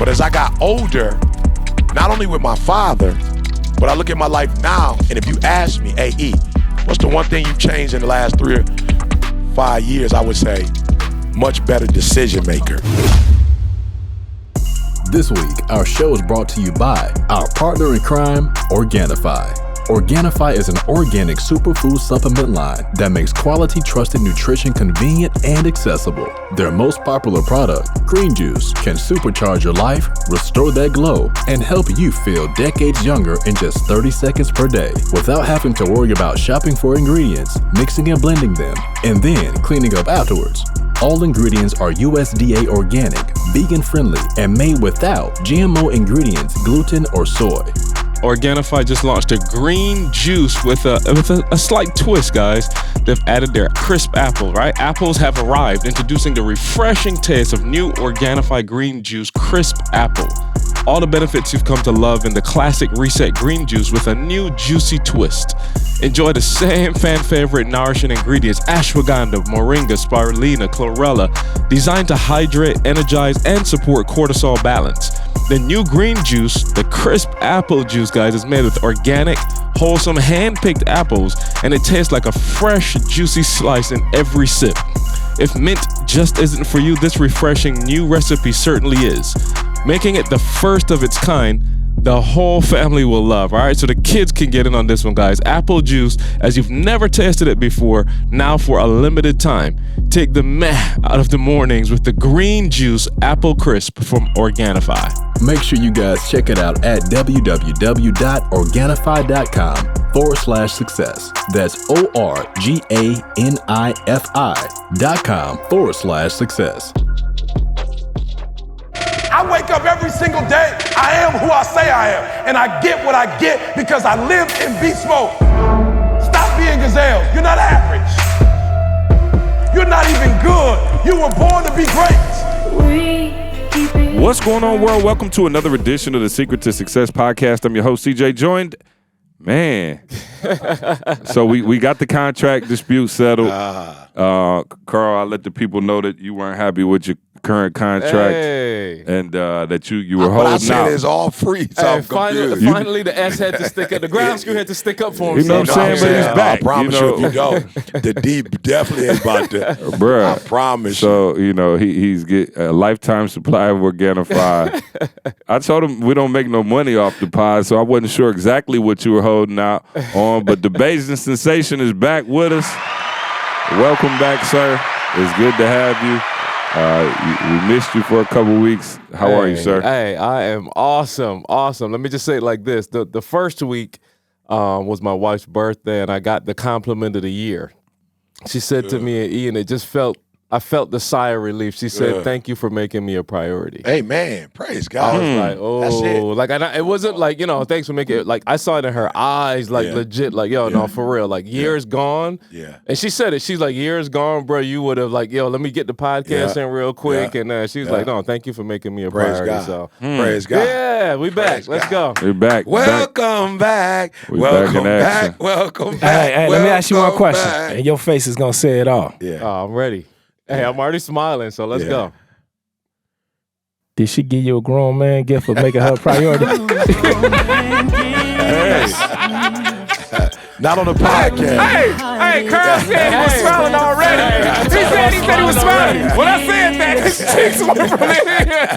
But as I got older, not only with my father, but I look at my life now, and if you ask me, hey, E, what's the one thing you've changed in the last 3 or 5 years, I would say, much better decision maker. This week, our show is brought to you by our partner in crime, Organifi. Organifi is an organic superfood supplement line that makes quality, trusted nutrition convenient and accessible. Their most popular product, green juice, can supercharge your life, restore that glow, and help you feel decades younger in just 30 seconds per day without having to worry about shopping for ingredients, mixing and blending them, and then cleaning up afterwards. All ingredients are USDA organic, vegan-friendly, and made without GMO ingredients, gluten, or soy. Organifi just launched a green juice with a slight twist, guys. They've added their crisp apple, right? Apples have arrived, introducing the refreshing taste of new Organifi green juice crisp apple. All the benefits you've come to love in the classic reset green juice with a new juicy twist. Enjoy the same fan favorite nourishing ingredients, ashwagandha, moringa, spirulina, chlorella, designed to hydrate, energize, and support cortisol balance. The new green juice, the crisp apple juice, guys, is made with organic, wholesome, hand-picked apples, and it tastes like a fresh, juicy slice in every sip. If mint just isn't for you, this refreshing new recipe certainly is, making it the first of its kind the whole family will love. All right, so the kids can get in on this one, guys. Apple juice, as you've never tasted it before, now for a limited time. Take the meh out of the mornings with the green juice apple crisp from Organifi. Make sure you guys check it out at www.organifi.com/success. That's ORGANIFI.com/success. I wake up every single day. I am who I say I am. And I get what I get because I live in beast mode. Stop being gazelles. You're not average. You're not even good. You were born to be great. What's going on, world? Welcome to another edition of the Secret to Success podcast. I'm your host, CJ, joined. Man. So we got the contract dispute settled. Karl, I let the people know that you weren't happy with your current contract, and that you were holding out. What I said is all free, so I'm confused. Finally, the S had to stick up. The ground screw had to stick up for him. You know what I'm saying? But he's back. I promise you, if you don't, the D definitely ain't about that. Bruh. I promise so, you know, he's get a lifetime supply of Organifi. I told him we don't make no money off the pod, so I wasn't sure exactly what you were holding out on. But the Bayesian Sensation is back with us. Welcome back, sir. It's good to have you. We missed you for a couple weeks. How are you, sir? Hey, I am awesome. Let me just say it like this. The first week was my wife's birthday, and I got the compliment of the year. She said to me, and Ian, I felt the sigh of relief. She said, "Thank you for making me a priority." Hey, man, praise God. I was like, "Oh, that's it." Like it wasn't like, you know, thanks for making it. Like I saw it in her eyes, like legit, like no, for real, like years gone. Yeah. And she said it. She's like, "Years gone, bro. You would have like, let me get the podcast in real quick." And she was like, "No, thank you for making me a priority." God. So praise God. Yeah, we back. Let's go. We're back. Welcome back. Welcome back. Welcome back. Hey, let me ask you one question, and your face is gonna say it all. Yeah. Oh, I'm ready. Hey, I'm already smiling, so let's go. Did she give you a grown man gift for making her a priority? Not on the podcast. Hey, Karl said he was smiling already. He said he was smiling. When I said that, his cheeks went from there.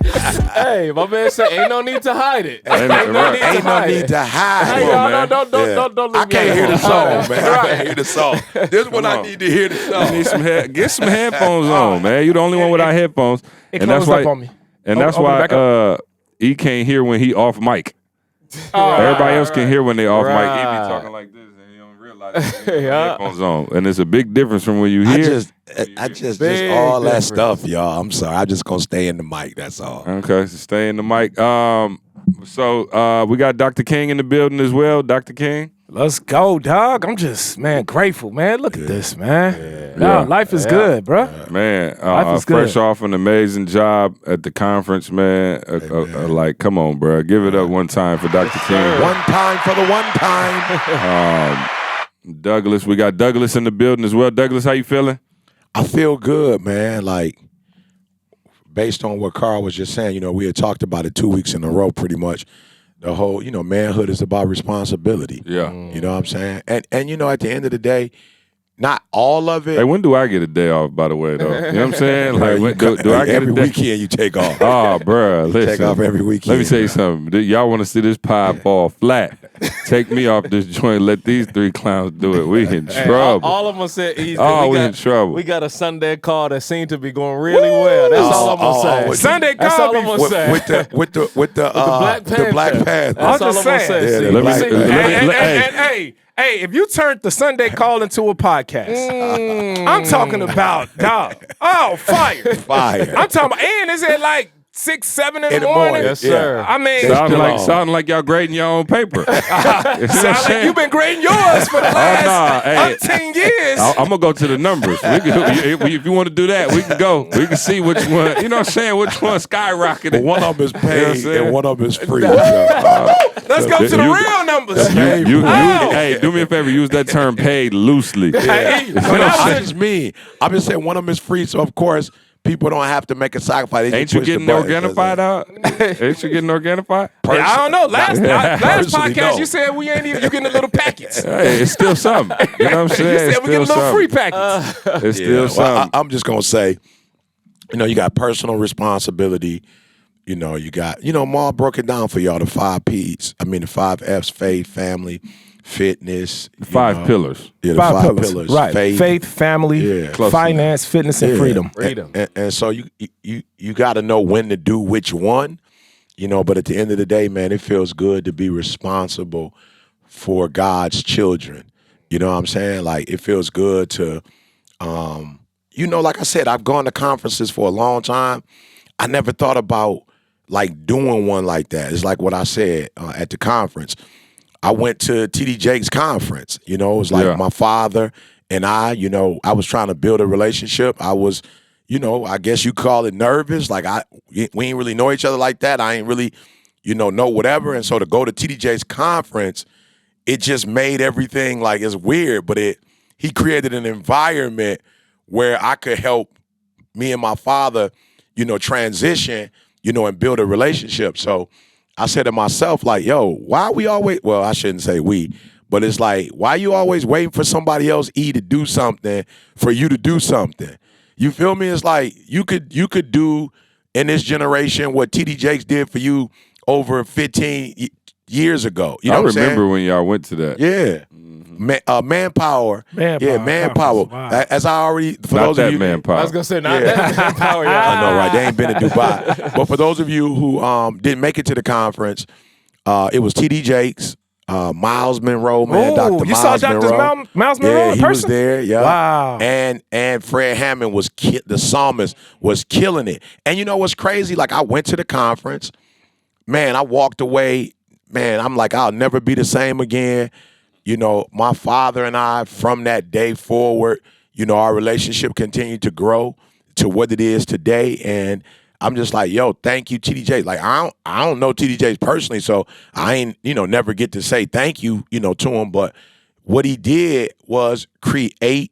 Hey, my man said, ain't no need to hide it. Ain't no need to hide. Hey, y'all, don't leave I can't hear the song, man. I can't hear the song. This one I need to hear the song. You need get some headphones on, man. You're the only one without headphones. And that's why. And that's why he can't hear when he off mic. Everybody else can hear when they off mic. He be talking like this. Headphones on, and it's a big difference from when you hear. I just all that stuff, y'all. I'm sorry. I'm just gonna stay in the mic. That's all. Okay, so stay in the mic. So we got Dr. King in the building as well. Dr. King, let's go, dog. I'm just, grateful, man. Look at this, man. Life is good, bro. Man, life is fresh good. off an amazing job at the conference, man. Like, come on, bro. Give it up one time for Dr. King. One time for the one time. Douglas, we got Douglas in the building as well. Douglas, how you feeling? I feel good, man. Like, based on what Karl was just saying, we had talked about it 2 weeks in a row pretty much. The whole, manhood is about responsibility. Yeah. You know what I'm saying? And at the end of the day, not all of it. Hey, when do I get a day off, by the way, though? You know what I'm saying? Like, do I get every a day? weekend you take off. Oh, bruh, listen. Take off every weekend. Let me tell you something. Y'all want to see this pie fall flat. Take me off this joint. Let these three clowns do it. We in trouble. All of them said easy. We in trouble. We got a Sunday call that seemed to be going really well. That's all I'm gonna say. Sunday That's call all I'm gonna say. with the Black Panther. That's all I'm gonna say. Hey, if you turned the Sunday call into a podcast, I'm talking about, dog. Oh, fire. I'm talking about, and is it like 6, 7 in the morning? Yes, sir. I mean, sounding like y'all grading your own paper. sound like you've been grading yours for the last 10 years. I'm gonna go to the numbers. If you want to do that, we can go. We can see which one. You know what I'm saying? Which one skyrocketed? But one of them is paid and one of them is free. Let's go to the real numbers. Hey, do me a favor. Use that term "paid" loosely. That just me. I'm just saying one of them is free, so of course people don't have to make a sacrifice. Ain't you getting Organified out? Ain't you getting Organified? I don't know. Last podcast no. you said we ain't even. You getting a little package. Hey, it's still something. You know what I'm saying? You said we get a little free package. It's still something. I'm just gonna say, you got personal responsibility. You got, Maul broke it down for y'all, the 5 P's. I mean, the 5 F's: faith, family, fitness. 5 pillars. Yeah, the 5 pillars. Right. Faith, family, finance, fitness, and freedom. And so you got to know when to do which one, but at the end of the day, man, it feels good to be responsible for God's children. You know what I'm saying? Like, it feels good to, like I said, I've gone to conferences for a long time. I never thought about like doing one like that. It's like what I said at the conference. I went to TD Jake's conference. It was like my father and I was trying to build a relationship. I was, I guess you call it nervous. Like we ain't really know each other like that. I ain't really, know whatever. And so to go to TD Jake's conference, it just made everything like, it's weird, but he created an environment where I could help me and my father, transition, and build a relationship. So I said to myself, like, yo, why we always, well, I shouldn't say we, but it's like, why you always waiting for somebody else, to do something for you to do something? You feel me? It's like you could do in this generation what TD Jakes did for you over 15 years ago. You know what I'm saying? I remember when y'all went to that. Yeah. Manpower. Yeah, Manpower. Wow. As I already, for Not those that of you, Manpower. I was gonna say not that Manpower. I know, right? They ain't been to Dubai. But for those of you who didn't make it to the conference, it was TD Jakes, Miles Monroe, man, Dr. You Miles saw Dr. Monroe. Miles Monroe in he person? was there. Yeah. Wow. And Fred Hammond was the psalmist was killing it. And you know what's crazy? Like I went to the conference, man. I walked away, man. I'm like, I'll never be the same again. My father and I, from that day forward, our relationship continued to grow to what it is today. And I'm just like, yo, thank you, TDJ. Like, I don't know TDJ personally, so I ain't, never get to say thank you, to him. But what he did was create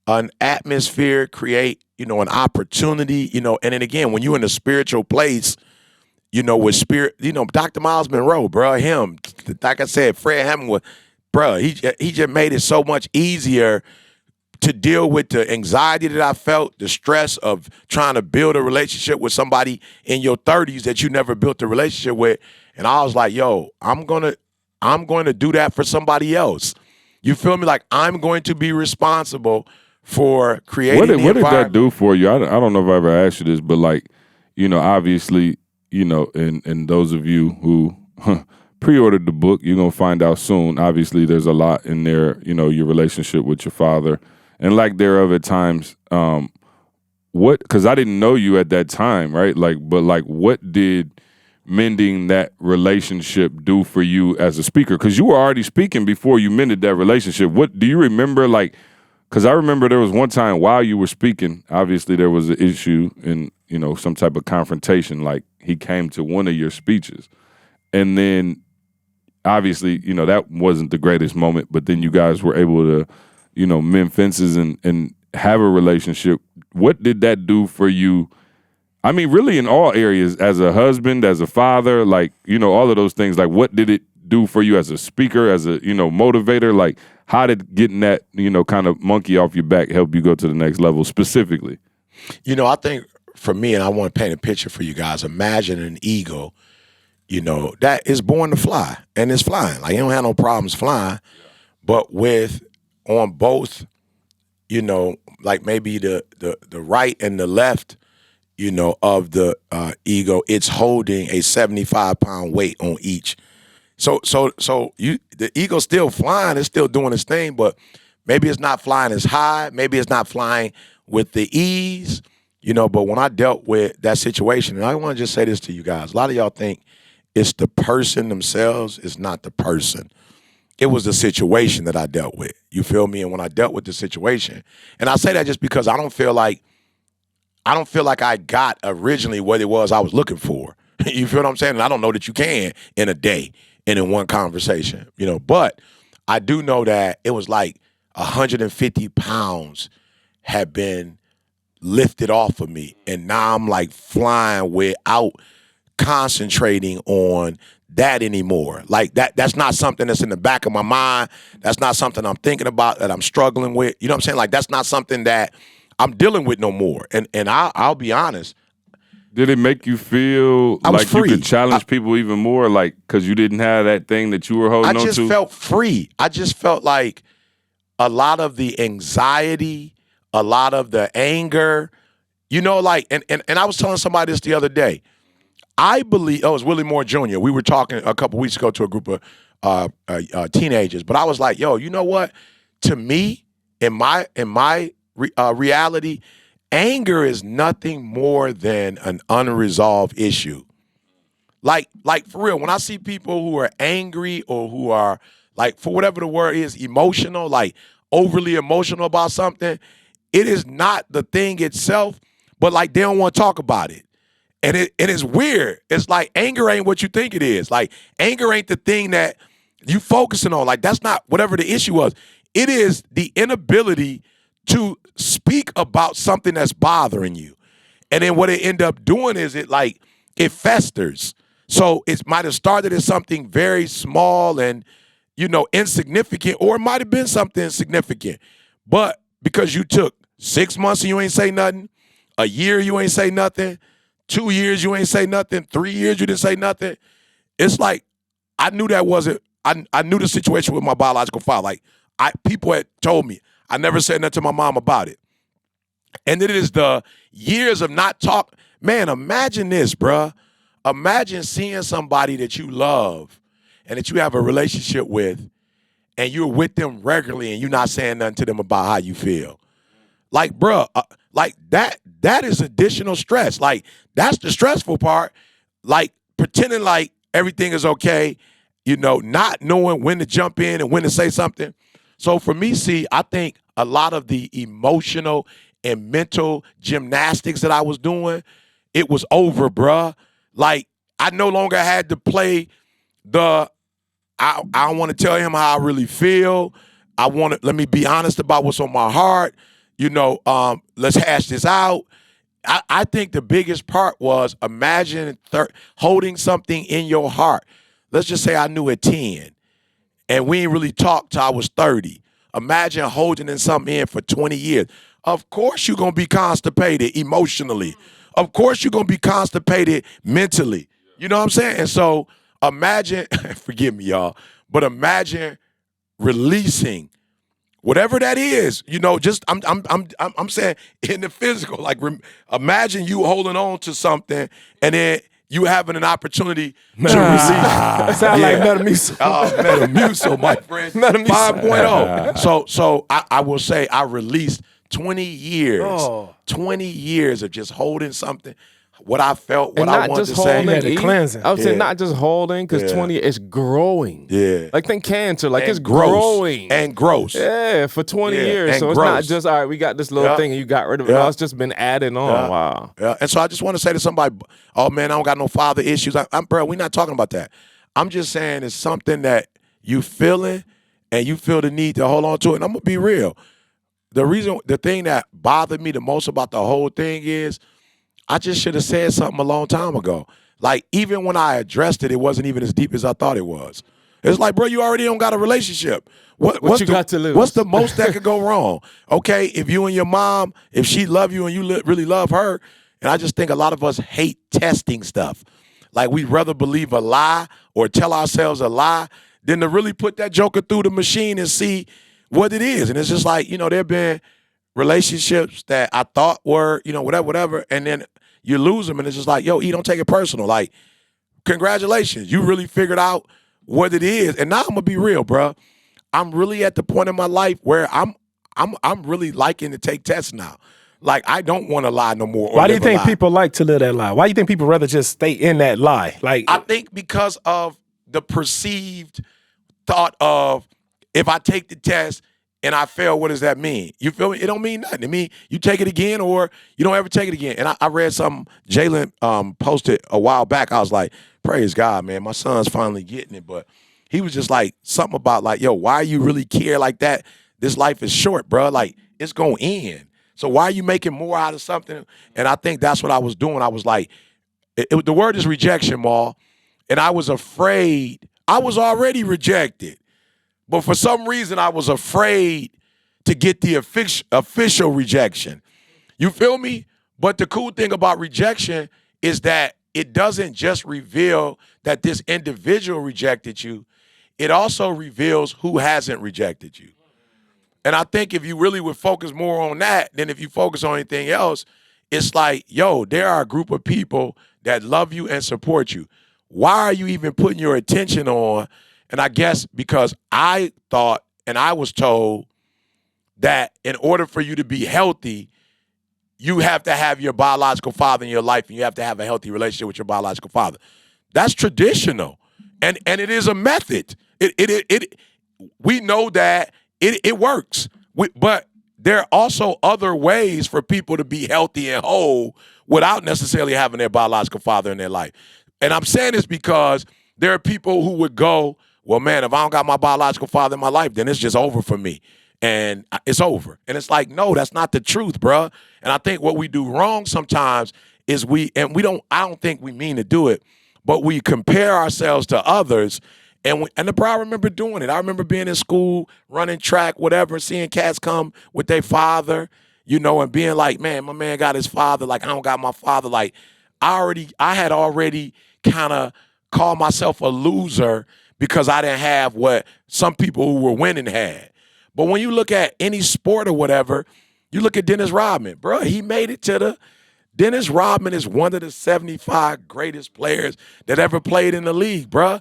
an atmosphere, create, an opportunity, and then again, when you're in a spiritual place, with spirit, Dr. Miles Monroe, bro, him, like I said, Fred Hammond was, bro, he just made it so much easier to deal with the anxiety that I felt, the stress of trying to build a relationship with somebody in your 30s that you never built a relationship with. And I was like, yo, I'm going to do that for somebody else. You feel me? Like I'm going to be responsible for creating what did that do for you? I don't know if I ever asked you this, but like, obviously, and those of you who pre-ordered the book, you're going to find out soon. Obviously, there's a lot in there, your relationship with your father. And like thereof at times, because I didn't know you at that time, right? But what did mending that relationship do for you as a speaker? Because you were already speaking before you mended that relationship. What do you remember? Because I remember there was one time while you were speaking, obviously there was an issue and, some type of confrontation. Like he came to one of your speeches. And then obviously, that wasn't the greatest moment, but then you guys were able to, mend fences and have a relationship. What did that do for you? I mean, really in all areas, as a husband, as a father, like, all of those things, like what did it do for you as a speaker, as a, motivator? Like, how did getting that, kind of monkey off your back help you go to the next level specifically? I think for me, and I want to paint a picture for you guys, imagine an eagle, that is born to fly and is flying. Like, you don't have no problems flying, but on both, like maybe the right and the left, of the eagle, it's holding a 75-pound weight on each. So the eagle's still flying, it's still doing its thing, but maybe it's not flying as high, maybe it's not flying with the ease, but when I dealt with that situation, and I want to just say this to you guys, a lot of y'all think it's the person themselves, it's not the person. It was the situation that I dealt with. You feel me? And when I dealt with the situation, and I say that just because I don't feel like I got originally what it was I was looking for. You feel what I'm saying? And I don't know that you can in a day and in one conversation, but I do know that it was like 150 pounds had been lifted off of me. And now I'm like flying without concentrating on that anymore. Like that's not something that's in the back of my mind. That's not something I'm thinking about, that I'm struggling with. You know what I'm saying? Like, that's not something that I'm dealing with no more. And I'll be honest. Did it make you feel like free. You could challenge people even more, like, because you didn't have that thing that you were holding on to? I just felt free. I just felt like a lot of the anxiety, a lot of the anger, like, and I was telling somebody this the other day. I believe, it was Willie Moore Jr. We were talking a couple weeks ago to a group of teenagers, but I was like, yo, you know what? To me, in my reality, anger is nothing more than an unresolved issue. Like for real, when I see people who are angry or who are, like, for whatever the word is, emotional, like overly emotional about something, it is not the thing itself, but like they don't want to talk about it. And it is weird. It's like anger ain't what you think it is. Like, anger ain't the thing that you focusing on. Like, that's not whatever the issue was. It is the inability to speak about something that's bothering you. And then what it end up doing is it festers. So it might have started as something very small and, insignificant, or it might have been something significant. But because you took 6 months and you ain't say nothing, a year you ain't say nothing, 2 years you ain't say nothing, 3 years you didn't say nothing, it's like I knew that wasn't, I knew the situation with my biological father. Like, people had told me, I never said nothing to my mom about it. And it is the years of not talk. Man, imagine this, bruh. Imagine seeing somebody that you love and that you have a relationship with, and you're with them regularly and you're not saying nothing to them about how you feel. Like, bruh, like that is additional stress. Like, that's the stressful part. Like, pretending like everything is okay, not knowing when to jump in and when to say something. So for me, I think a lot of the emotional and mental gymnastics that I was doing, it was over, bruh. Like, I no longer had to play I don't want to tell him how I really feel. Let me be honest about what's on my heart. Let's hash this out. I think the biggest part was, imagine holding something in your heart. Let's just say I knew at 10, and we ain't really talked till I was 30. Imagine holding something in for 20 years. Of course you're going to be constipated emotionally. Of course you're going to be constipated mentally. You know what I'm saying? And so imagine, forgive me, y'all, but imagine releasing whatever that is, just I'm saying in the physical. Like, imagine you holding on to something and then you having an opportunity to release. That sounds like Metamucil. Metamucil, my friend. Metamucil. 5.0. So I will say I released 20 years, 20 years of just holding something, what I felt, what I wanted to say. The cleansing. I would say not just holding, because 20, it's growing. Yeah. Like, think cancer, like, it's gross. growing. And gross. Yeah, for 20 years. And So it's gross. not just, all right, we got this little thing and you got rid of it. No, it's just been added on. Wow. Yeah. And so I just want to say to somebody, oh man, I don't got no father issues. Bro, we're not talking about that. I'm just saying it's something that you feeling and you feel the need to hold on to it. And I'm going to be real. The thing that bothered me the most about the whole thing is, I just should have said something a long time ago. Like, even when I addressed it, it wasn't even as deep as I thought it was. It's like, bro, you already don't got a relationship. What's you got to lose? What's the most that could go wrong? Okay, if you and your mom, if she love you and you really love her, and I just think a lot of us hate testing stuff. Like, we'd rather believe a lie or tell ourselves a lie than to really put that joker through the machine and see what it is. And it's just like, there have been relationships that I thought were, whatever, and then you lose them, and it's just like, yo, don't take it personal. Like, congratulations, you really figured out what it is. And now I'm gonna be real, bro. I'm really at the point in my life where I'm really liking to take tests now. Like, I don't want to lie no more. Why do you think people like to live that lie? Why do you think people rather just stay in that lie? Like, I think because of the perceived thought of, if I take the test and I fail, what does that mean? You feel me? It don't mean nothing. It mean you take it again or you don't ever take it again. And I read something Jalen posted a while back. I was like, praise God, man. My son's finally getting it. But he was just like, something about like, yo, why you really care like that? This life is short, bro. Like, it's going to end. So why are you making more out of something? And I think that's what I was doing. I was like, the word is rejection, Maul. And I was afraid. I was already rejected. But for some reason, I was afraid to get the official rejection. You feel me? But the cool thing about rejection is that it doesn't just reveal that this individual rejected you. It also reveals who hasn't rejected you. And I think if you really would focus more on that than if you focus on anything else, it's like, yo, there are a group of people that love you and support you. Why are you even putting your attention on? And I guess because I thought and I was told that in order for you to be healthy, you have to have your biological father in your life and you have to have a healthy relationship with your biological father. That's traditional. And it is a method. We know that it works. But there are also other ways for people to be healthy and whole without necessarily having their biological father in their life. And I'm saying this because there are people who would go, well, man, if I don't got my biological father in my life, then it's just over for me. And it's over. And it's like, no, that's not the truth, bro. And I think what we do wrong sometimes is I don't think we mean to do it, but we compare ourselves to others. And I remember doing it. I remember being in school, running track, whatever, seeing cats come with their father, and being like, man, my man got his father. Like, I don't got my father. Like, I had already kind of called myself a loser because I didn't have what some people who were winning had. But when you look at any sport or whatever, you look at Dennis Rodman, bro, he made it to Dennis Rodman is one of the 75 greatest players that ever played in the league, bro.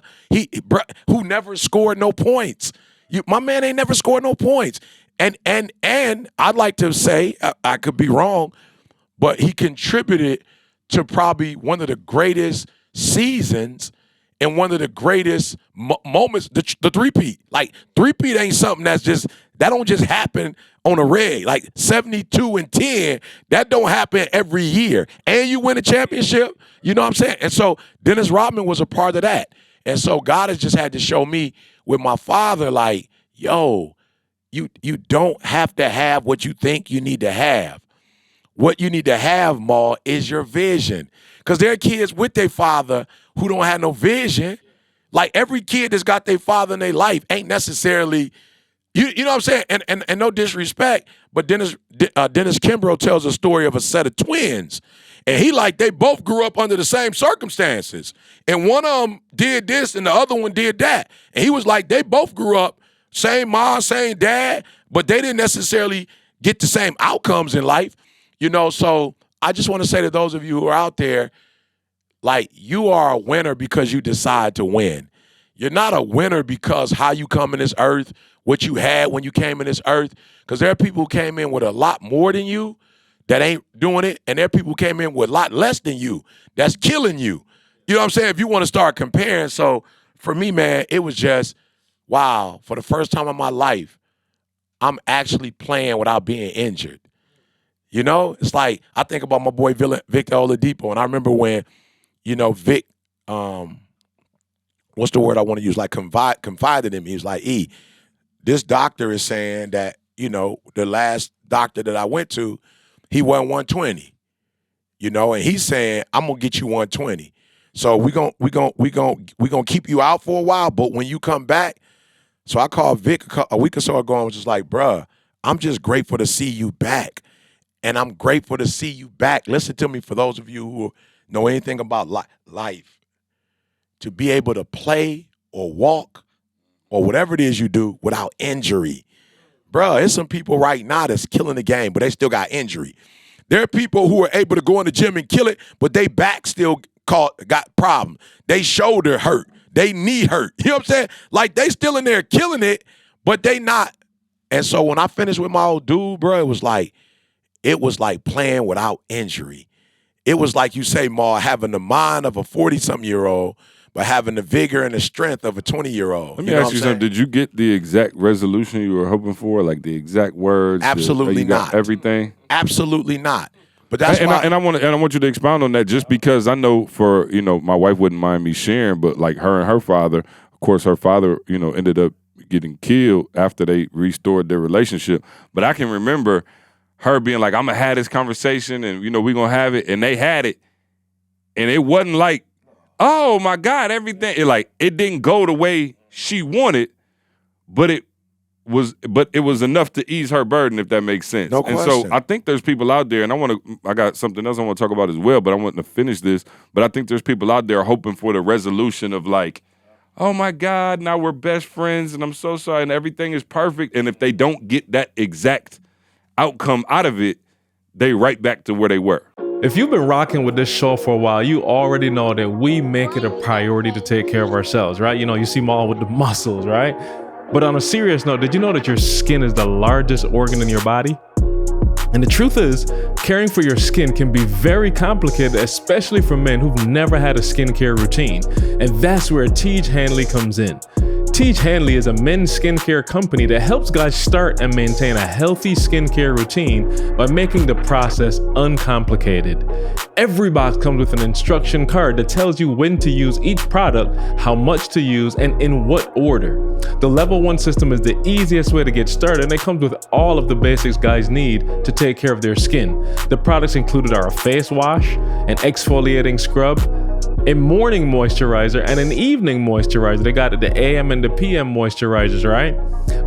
Who never scored no points. My man ain't never scored no points. And I'd like to say, I could be wrong, but he contributed to probably one of the greatest seasons and one of the greatest moments, the three-peat. Like, three-peat ain't something that don't just happen on a reg. Like 72-10, that don't happen every year. And you win a championship, you know what I'm saying? And so Dennis Rodman was a part of that. And so God has just had to show me with my father, like, yo, you don't have to have what you think you need to have. What you need to have, Ma, is your vision. Because there are kids with their father who don't have no vision. Like, every kid that's got their father in their life ain't necessarily, you know what I'm saying? And no disrespect, but Dennis Kimbrough tells a story of a set of twins. And they both grew up under the same circumstances. And one of them did this and the other one did that. And he was like, they both grew up, same mom, same dad, but they didn't necessarily get the same outcomes in life. So I just want to say to those of you who are out there, like, you are a winner because you decide to win. You're not a winner because how you come in this earth, what you had when you came in this earth, because there are people who came in with a lot more than you that ain't doing it, and there are people who came in with a lot less than you that's killing you. You know what I'm saying? If you want to start comparing. So for me, man, it was just, wow, for the first time in my life, I'm actually playing without being injured. It's like, I think about my boy Victor Oladipo, and I remember when, Vic, what's the word I want to use? Like, confided in me. He was like, this doctor is saying that, the last doctor that I went to, he won 120. you know, and he's saying, I'm gonna get you 120. So we gonna keep you out for a while, but when you come back, so I called Vic a week or so ago and was just like, bruh, I'm just grateful to see you back. And I'm grateful to see you back. Listen to me, for those of you who know anything about life, to be able to play or walk or whatever it is you do without injury. Bruh, there's some people right now that's killing the game, but they still got injury. There are people who are able to go in the gym and kill it, but they back still got problem. They shoulder hurt. They knee hurt. You know what I'm saying? Like, they still in there killing it, but they not. And so when I finished with my old dude, bro, it was like playing without injury. It was like you say, Ma, having the mind of a 40-something-year-old, but having the vigor and the strength of a 20-year-old. Let me ask you something. Did you get the exact resolution you were hoping for, like the exact words? Absolutely not. Got everything? Absolutely not. But that's and why. I want you to expound on that, just because I know, for, you know, my wife wouldn't mind me sharing, but like her and her father, of course, her father, you know, ended up getting killed after they restored their relationship. But I can remember her being like, I'm gonna have this conversation, and, you know, we're gonna have it, and they had it, and it wasn't like, oh my God, everything, it didn't go the way she wanted, but it was enough to ease her burden, if that makes sense. No question. And so I think there's people out there, and I got something else I want to talk about as well, but I want to finish this. But I think there's people out there hoping for the resolution of like, oh my God, now we're best friends, and I'm so sorry, and everything is perfect. And if they don't get that exact outcome out of it, they right back to where they were. If you've been rocking with this show for a while, you already know that we make it a priority to take care of ourselves, right? You know, you see Maul with the muscles, right? But on a serious note, did you know that your skin is the largest organ in your body? And the truth is, caring for your skin can be very complicated, especially for men who've never had a skincare routine. And that's where Tej Hanley comes in. Tej Hanley is a men's skincare company that helps guys start and maintain a healthy skincare routine by making the process uncomplicated. Every box comes with an instruction card that tells you when to use each product, how much to use, and in what order. The Level 1 system is the easiest way to get started, and it comes with all of the basics guys need to take care of their skin. The products included are a face wash, an exfoliating scrub, a morning moisturizer, and an evening moisturizer. They got the AM and the PM moisturizers, right?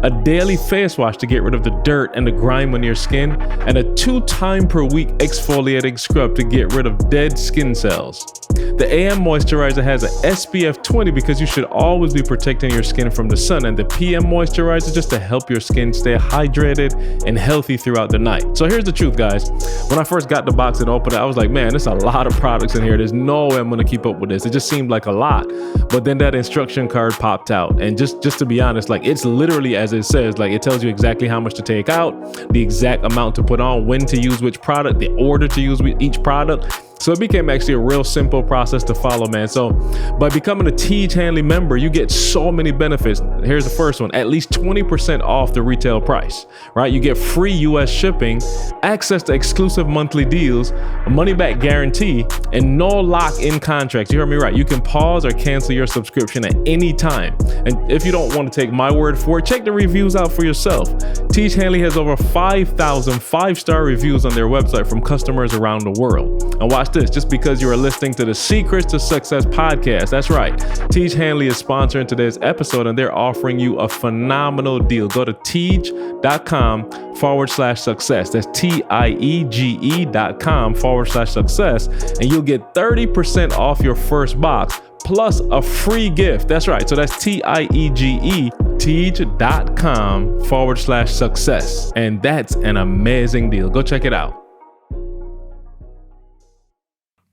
A daily face wash to get rid of the dirt and the grime on your skin, and a 2-time per week exfoliating scrub to get rid of dead skin cells. The AM moisturizer has an SPF 20 because you should always be protecting your skin from the sun, and the PM moisturizer just to help your skin stay hydrated and healthy throughout the night. So here's the truth, guys. When I first got the box and opened it, I was like, man, there's a lot of products in here. There's no way I'm gonna keep up with this. It just seemed like a lot. But then that instruction card popped out, and just to be honest, like, it's literally as it says. Like, it tells you exactly how much to take out, the exact amount to put on, when to use which product, the order to use each product. So it became actually a real simple process to follow, man. So by becoming a Tej Hanley member, you get so many benefits. Here's the first one: at least 20% off the retail price, right? You get free US shipping, access to exclusive monthly deals, a money-back guarantee, and no lock-in contracts. You heard me right. You can pause or cancel your subscription at any time. And if you don't want to take my word for it, check the reviews out for yourself. Tej Hanley has over 5,000 5-star reviews on their website from customers around the world. And watch this, just because you are listening to the Secrets to Success podcast. That's right. Tej Hanley is sponsoring today's episode, and they're offering you a phenomenal deal. Go to tej.com/success. That's TIEGE.com/success. And you'll get 30% off your first box plus a free gift. That's right. So that's TIEGE, tej.com/success. And that's an amazing deal. Go check it out.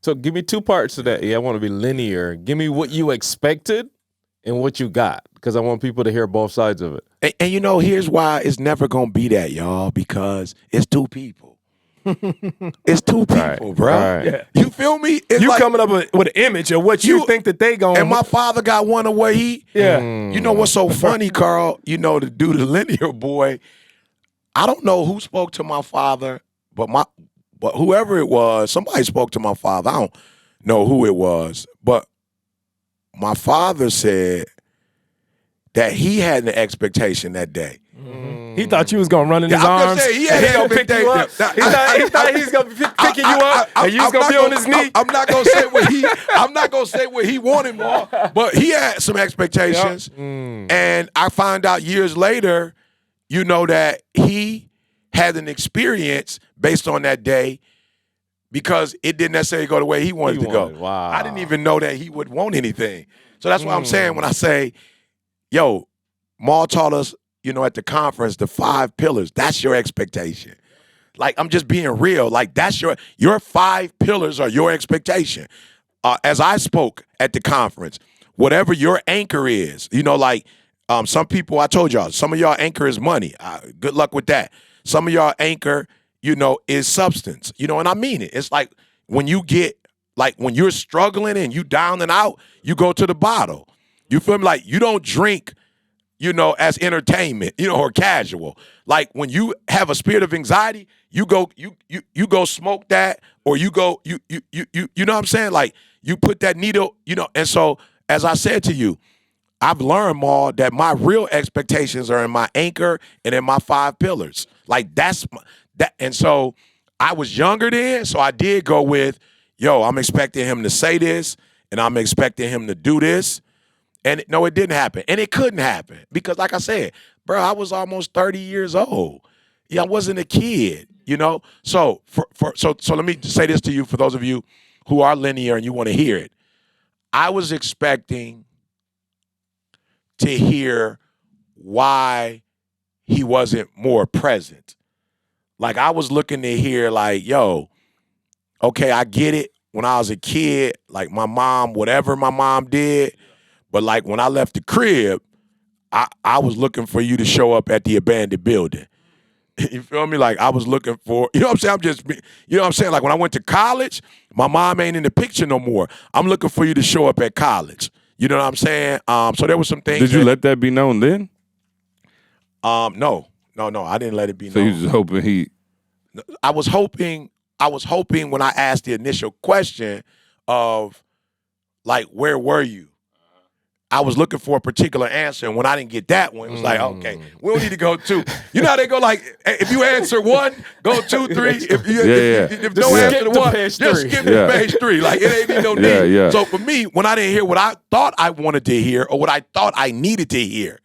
So give me 2 parts to that. Yeah, I want to be linear. Give me what you expected and what you got, because I want people to hear both sides of it. And you know, here's why it's never going to be that, y'all, because it's 2 people. It's 2 people, bro. Right. Yeah. You feel me? It's you like, coming up with an image of what you think that they going. And my father got one of where he. Yeah. You know what's so funny, Carl? You know, to do the linear boy. I don't know who spoke to my father, but whoever it was, somebody spoke to my father. I don't know who it was, but my father said that he had an expectation that day. Mm-hmm. He thought you was gonna run in his I'm just arms. saying, he had and he gonna pick you up. He thought he's gonna be picking you up, and you was gonna be on his knee. I'm not gonna say what he. I'm not gonna say what he wanted more, but he had some expectations, and I find out years later, you know, that he had an experience based on that day because it didn't necessarily go the way he wanted to go. Wow. I didn't even know that he would want anything. So that's what I'm saying when I say, yo, Maul taught us, you know, at the conference, the 5 pillars. That's your expectation. Like, I'm just being real. Like, that's your 5 pillars are your expectation. As I spoke at the conference, whatever your anchor is, you know, like some people, I told y'all, some of y'all anchor is money. Good luck with that. Some of y'all anchor, you know, is substance, you know, and I mean it. It's like when you get, like when you're struggling and you down and out, you go to the bottle. You feel me? Like you don't drink, you know, as entertainment, you know, or casual. Like when you have a spirit of anxiety, you go smoke that, or you know what I'm saying? Like you put that needle, you know, and so as I said to you, I've learned more that my real expectations are in my anchor and in my 5 pillars. Like that. And so I was younger then, so I did go with, yo, I'm expecting him to say this, and I'm expecting him to do this. And no, it didn't happen. And it couldn't happen because, like I said, bro, I was almost 30 years old. Yeah, I wasn't a kid, you know? So so let me say this to you, for those of you who are linear and you want to hear it. I was expecting to hear why he wasn't more present. Like, I was looking to hear, like, yo, okay, I get it. When I was a kid, like my mom, whatever my mom did, but like when I left the crib, I was looking for you to show up at the abandoned building. You feel me? Like I was looking for, you know what I'm saying? You know what I'm saying? Like when I went to college, my mom ain't in the picture no more. I'm looking for you to show up at college. You know what I'm saying? So there was some things. Did you let that be known then? No, I didn't let it be known. So you was hoping I was hoping when I asked the initial question of, like, where were you? I was looking for a particular answer, and when I didn't get that one, it was like, okay, we don't need to go 2. You know how they go, like, if you answer 1, go 2, 3. If no answer to 1, just skip to page 3. Like, it ain't even no need. Yeah. So for me, when I didn't hear what I thought I wanted to hear or what I thought I needed to hear,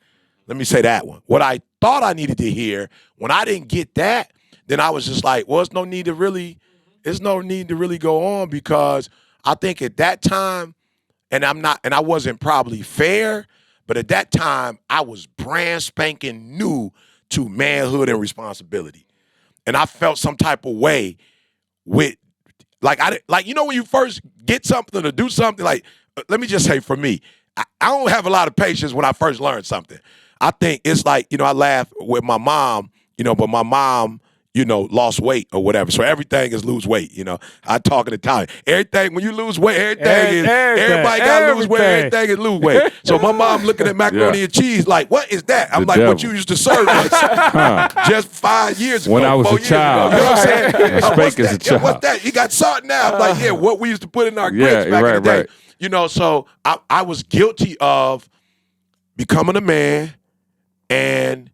let me say that one. What I thought I needed to hear, when I didn't get that, then I was just like, well, there's no need to really go on, because I think at that time, and I wasn't probably fair, but at that time I was brand spanking new to manhood and responsibility. And I felt some type of way with, like, you know, when you first get something or do something, like, let me just say for me, I don't have a lot of patience when I first learn something. I think it's like, you know, I laugh with my mom, you know, but my mom, you know, lost weight or whatever. So everything is lose weight, you know. I talk in Italian. Everything, when you lose weight, everybody got to lose weight. Everything is lose weight. So my mom looking at macaroni and cheese like, what is that? I'm like, what you used to serve us just 5 years ago. When I was a child. You know what I'm saying? Spank as a child. What's that? You got salt now. I'm like, yeah, what we used to put in our grits back in the day. Right. You know, so I was guilty of becoming a man and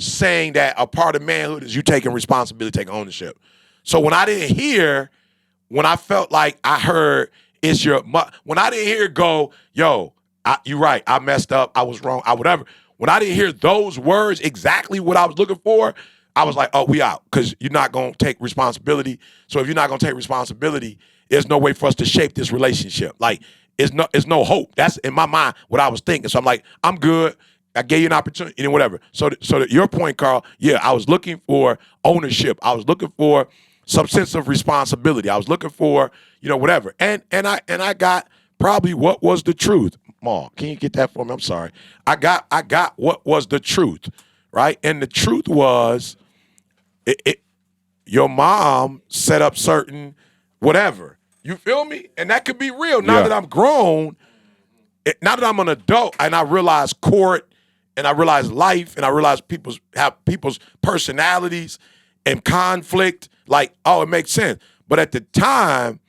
saying that a part of manhood is you taking responsibility, taking ownership. So when I didn't hear, when I felt like I heard it's your, when I didn't hear go, yo, you're right, I messed up, I was wrong, whatever. When I didn't hear those words, exactly what I was looking for, I was like, oh, we out, because you're not going to take responsibility. So if you're not going to take responsibility, there's no way for us to shape this relationship. Like, it's no hope. That's in my mind what I was thinking. So I'm like, I'm good. I gave you an opportunity and whatever. So to your point, Karl, yeah, I was looking for ownership. I was looking for some sense of responsibility. I was looking for, you know, whatever. And I got probably what was the truth. Maul, can you get that for me? I'm sorry. I got what was the truth, right? And the truth was your mom set up certain whatever. You feel me? And that could be real. Now that I'm grown, now that I'm an adult and I realize court, and I realize life, and I realize people's personalities and conflict, like, oh, it makes sense. But at the time,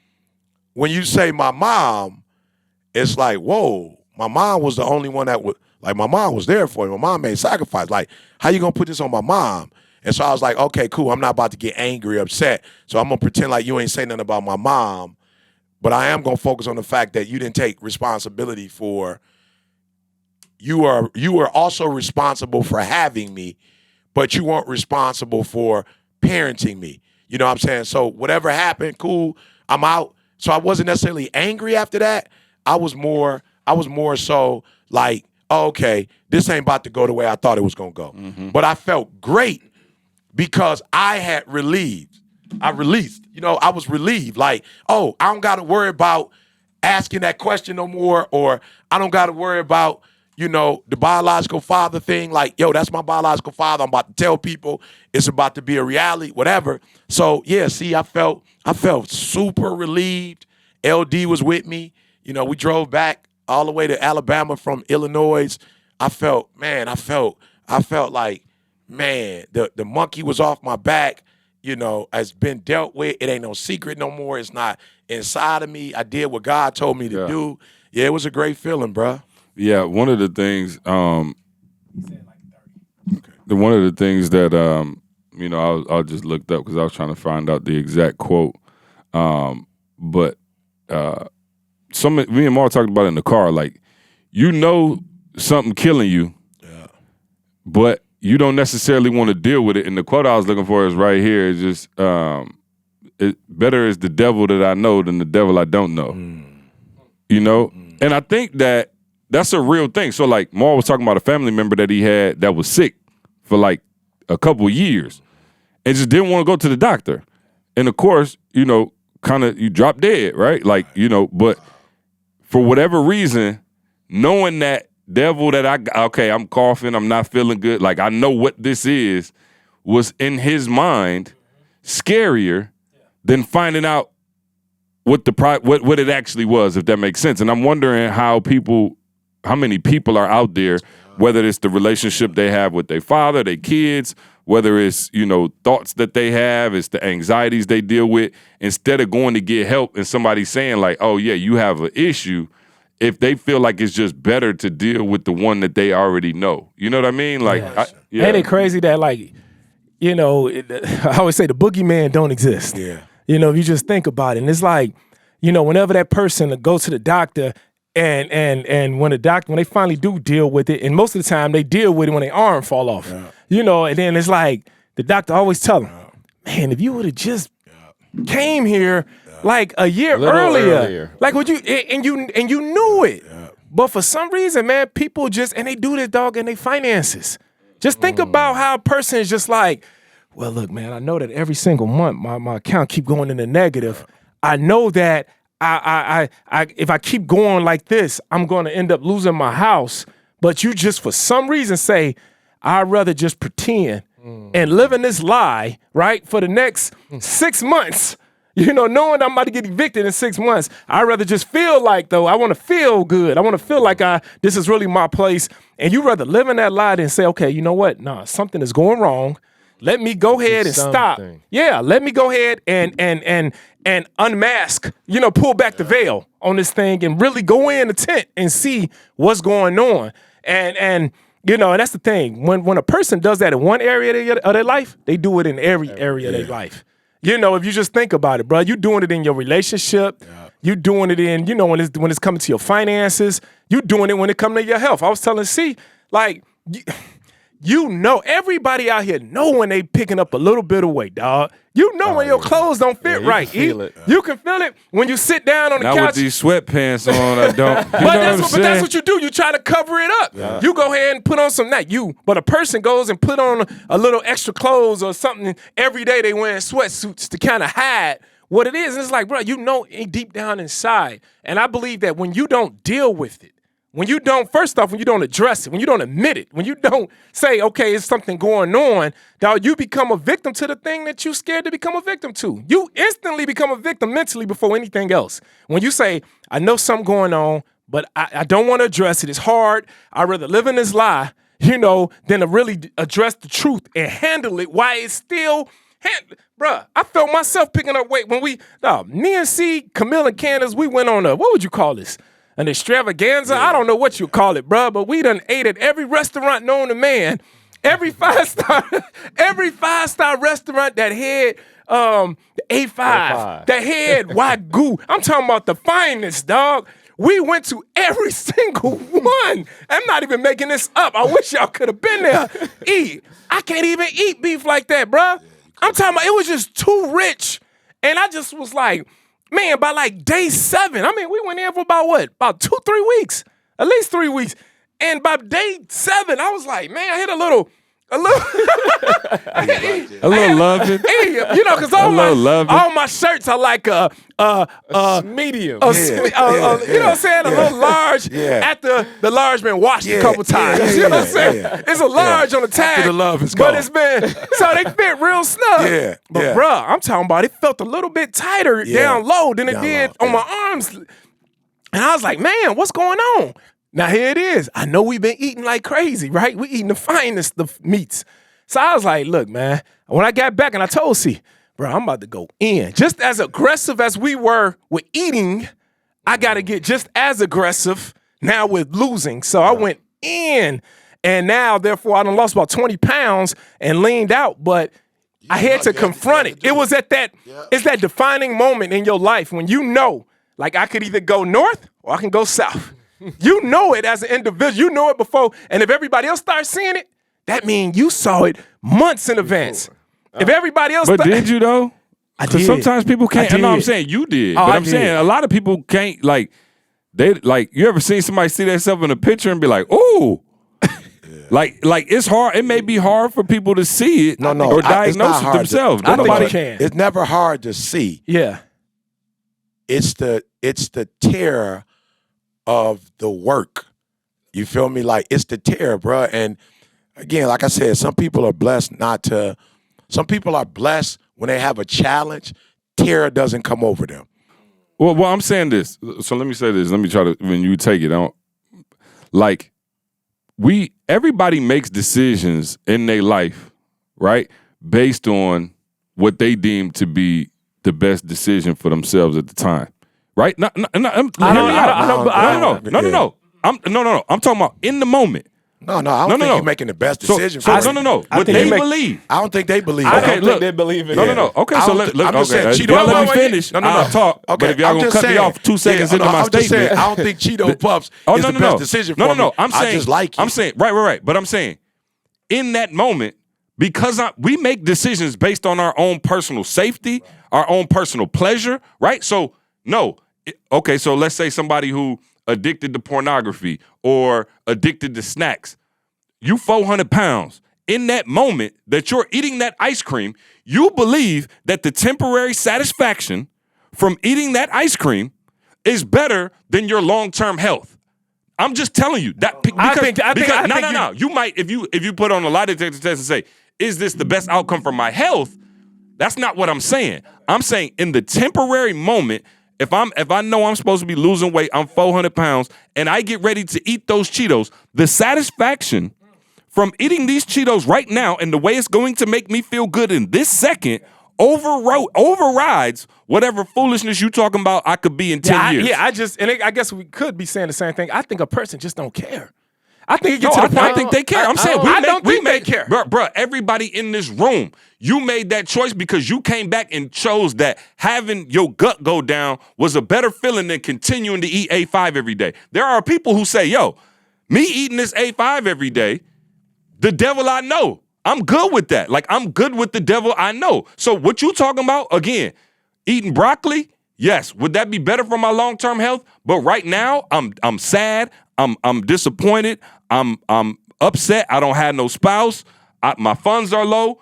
when you say my mom, it's like, whoa, my mom was the only one that Like, my mom was there for you. My mom made sacrifice. Like, how you gonna put this on my mom? And so I was like, okay, cool. I'm not about to get angry, upset. So I'm gonna pretend like you ain't say nothing about my mom, but I am gonna focus on the fact that you didn't take responsibility for. You are also responsible for having me, but you weren't responsible for parenting me. You know what I'm saying? So whatever happened, cool. I'm out. So I wasn't necessarily angry after that. I was more so like, oh, okay, this ain't about to go the way I thought it was gonna go. Mm-hmm. But I felt great because I had relieved. I released. You know, I was relieved. Like, oh, I don't gotta worry about asking that question no more, or I don't gotta worry about, you know, the biological father thing. Like, yo, that's my biological father. I'm about to tell people it's about to be a reality, whatever. So yeah, see, I felt super relieved. LD was with me. You know, we drove back all the way to Alabama from Illinois. I felt like, man, the monkey was off my back. You know, has been dealt with. It ain't no secret no more. It's not inside of me. I did what God told me to do. Yeah, it was a great feeling, bruh. Yeah, one of the things, one of the things that, you know, I just looked up because I was trying to find out the exact quote. But me and Mark talked about it in the car. Like, you know, something killing you, but you don't necessarily want to deal with it. And the quote I was looking for is right here. It's just, better is the devil that I know than the devil I don't know. You know? And I think that's a real thing. So, like, Maul was talking about a family member that he had that was sick for, like, a couple of years and just didn't want to go to the doctor. And, of course, you know, kind of you drop dead, right? Like, you know, but for whatever reason, knowing that devil that I'm coughing, I'm not feeling good, like, I know what this is, was in his mind scarier than finding out what it actually was, if that makes sense. And I'm wondering how many people are out there, whether it's the relationship they have with their father, their kids, whether it's, you know, thoughts that they have, it's the anxieties they deal with, instead of going to get help and somebody saying like, oh yeah, you have an issue, if they feel like it's just better to deal with the one that they already know. You know what I mean? Like, Ain't it crazy that, like, you know, I always say the boogeyman don't exist. Yeah. You know, if you just think about it. And it's like, you know, whenever that person goes to the doctor and when they finally do deal with it, and most of the time they deal with it when their arm fall off. Yeah. You know, and then it's like the doctor always tell them, man, if you would have just came here like a year earlier, like would you and you knew it. Yeah. But for some reason, man, people just, and they do this, dog, in their finances. Just think about how a person is just like, well, look, man, I know that every single month my account keep going in the negative. I know that I if I keep going like this, I'm going to end up losing my house. But you just for some reason say, I'd rather just pretend and live in this lie, right, for the next 6 months. You know, knowing I'm about to get evicted in 6 months, I'd rather just feel like, though, I want to feel good. I want to feel like this is really my place. And you rather live in that lie than say, okay, you know what? Nah, something is going wrong. Let me go ahead and stop. Yeah, let me go ahead and unmask, you know, pull back the veil on this thing and really go in the tent and see what's going on. And you know, and that's the thing. When a person does that in one area of their life, they do it in every area of their life. You know, if you just think about it, bro, you're doing it in your relationship. Yeah. You're doing it in, you know, when it's coming to your finances. You're doing it when it comes to your health. I was telling C, like, you know, everybody out here know when they picking up a little bit of weight, dog. You know when your clothes don't fit right. Can feel it. You can feel it when you sit down on the couch. Not with these sweatpants on, I don't. But that's what you do. You try to cover it up. Yeah. You go ahead and put on some, but a person goes and put on a little extra clothes or something. Every day they wearing sweatsuits to kind of hide what it is. And it's like, bro, you know deep down inside. And I believe that when you don't deal with it, when you don't address it, when you don't admit it, when you don't say, okay, it's something going on, dog, you become a victim to the thing that you're scared to become a victim to. You instantly become a victim mentally before anything else. When you say, I know something going on, but I don't want to address it. It's hard. I'd rather live in this lie, you know, than to really address the truth and handle it while it's still bruh, I felt myself picking up weight when me and C, Camille and Candace, we went on what would you call this? an extravaganza. I don't know what you call it, bro, but we done ate at every restaurant known to man. Every 5-star restaurant that had the A5, that had Wagyu. I'm talking about the finest, dog. We went to every single one. I'm not even making this up. I wish y'all could have been there. I can't even eat beef like that, bro. I'm talking about it was just too rich. And I just was like, man, by like day 7, I mean, we went in for about 2-3 weeks, at least 3 weeks. And by day 7, I was like, man, I hit a little loving. You know, because all my shirts are like medium. you know what I'm saying? A little large after the large been washed a couple times. You know what I'm saying? It's a large on the tag. After the love is but gone. it's been, so they fit real snug. But bruh, I'm talking about it felt a little bit tighter down low than it did on my arms. And I was like, man, what's going on? Now here it is. I know we've been eating like crazy, right? We eating the finest of meats. So I was like, look, man, when I got back and I told C, bro, I'm about to go in. Just as aggressive as we were with eating, I got to get just as aggressive now with losing. So I went in, and now, therefore, I done lost about 20 pounds and leaned out, but I had to confront it. It was at that, it's that defining moment in your life when you know, like I could either go north or I can go south. You know it as an individual. You know it before. And if everybody else starts seeing it, that means you saw it months in advance. If everybody else But did you though? I Because did. sometimes people can't. I did. No, I'm saying you did. Oh, but I I'm did. saying a lot of people can't, like, they, like, you ever seen somebody see themselves in a picture and be like, ooh. Like it's hard. It may be hard for people to see it or it's diagnose not it hard themselves. I think Nobody you can. It's never hard to see. Yeah. It's the terror of the work. You feel me? Like, it's the terror, bro. And again, like I said, some people are blessed some people are blessed when they have a challenge, terror doesn't come over them. Well, I'm saying this. So let me say this. Let me try to, when you take it, everybody makes decisions in their life, right? Based on what they deem to be the best decision for themselves at the time. Right? No. I'm talking about in the moment. No, I don't think you're making the best decision So for you. no. What they believe. I don't think they believe I that. don't think they believe in it. No. Okay, I so don't let I'm just saying, if Cheeto y'all let me Puffs- finish, I'll talk. Okay, But if y'all I'm gonna just cut me saying. off 2 seconds into my I'm just saying, statement. I don't think Cheeto Puffs is the best decision for me. No. I'm saying, I just like it. I'm saying, right. But I'm saying, in that moment, because we make decisions based on our own personal safety, our own personal pleasure, right? So, so let's say somebody who addicted to pornography or addicted to snacks, you 400 pounds. In that moment that you're eating that ice cream, you believe that the temporary satisfaction from eating that ice cream is better than your long-term health. I'm just telling you that because you might, if you put on a lie detector test and say, is this the best outcome for my health? That's not what I'm saying. I'm saying in the temporary moment, if I know I'm supposed to be losing weight, I'm 400 pounds, and I get ready to eat those Cheetos, the satisfaction from eating these Cheetos right now and the way it's going to make me feel good in this second overrides whatever foolishness you talking about I could be in 10 years. I guess we could be saying the same thing. I think a person just don't care. I think it gets to the point. I think they care. I'm saying I don't think they care. Bro, everybody in this room, you made that choice because you came back and chose that having your gut go down was a better feeling than continuing to eat A5 every day. There are people who say, yo, me eating this A5 every day, the devil I know. I'm good with that. Like, I'm good with the devil I know. So what you talking about, again, eating broccoli, yes. Would that be better for my long-term health? But right now, I'm sad. I'm disappointed. I'm upset. I don't have no spouse. My funds are low.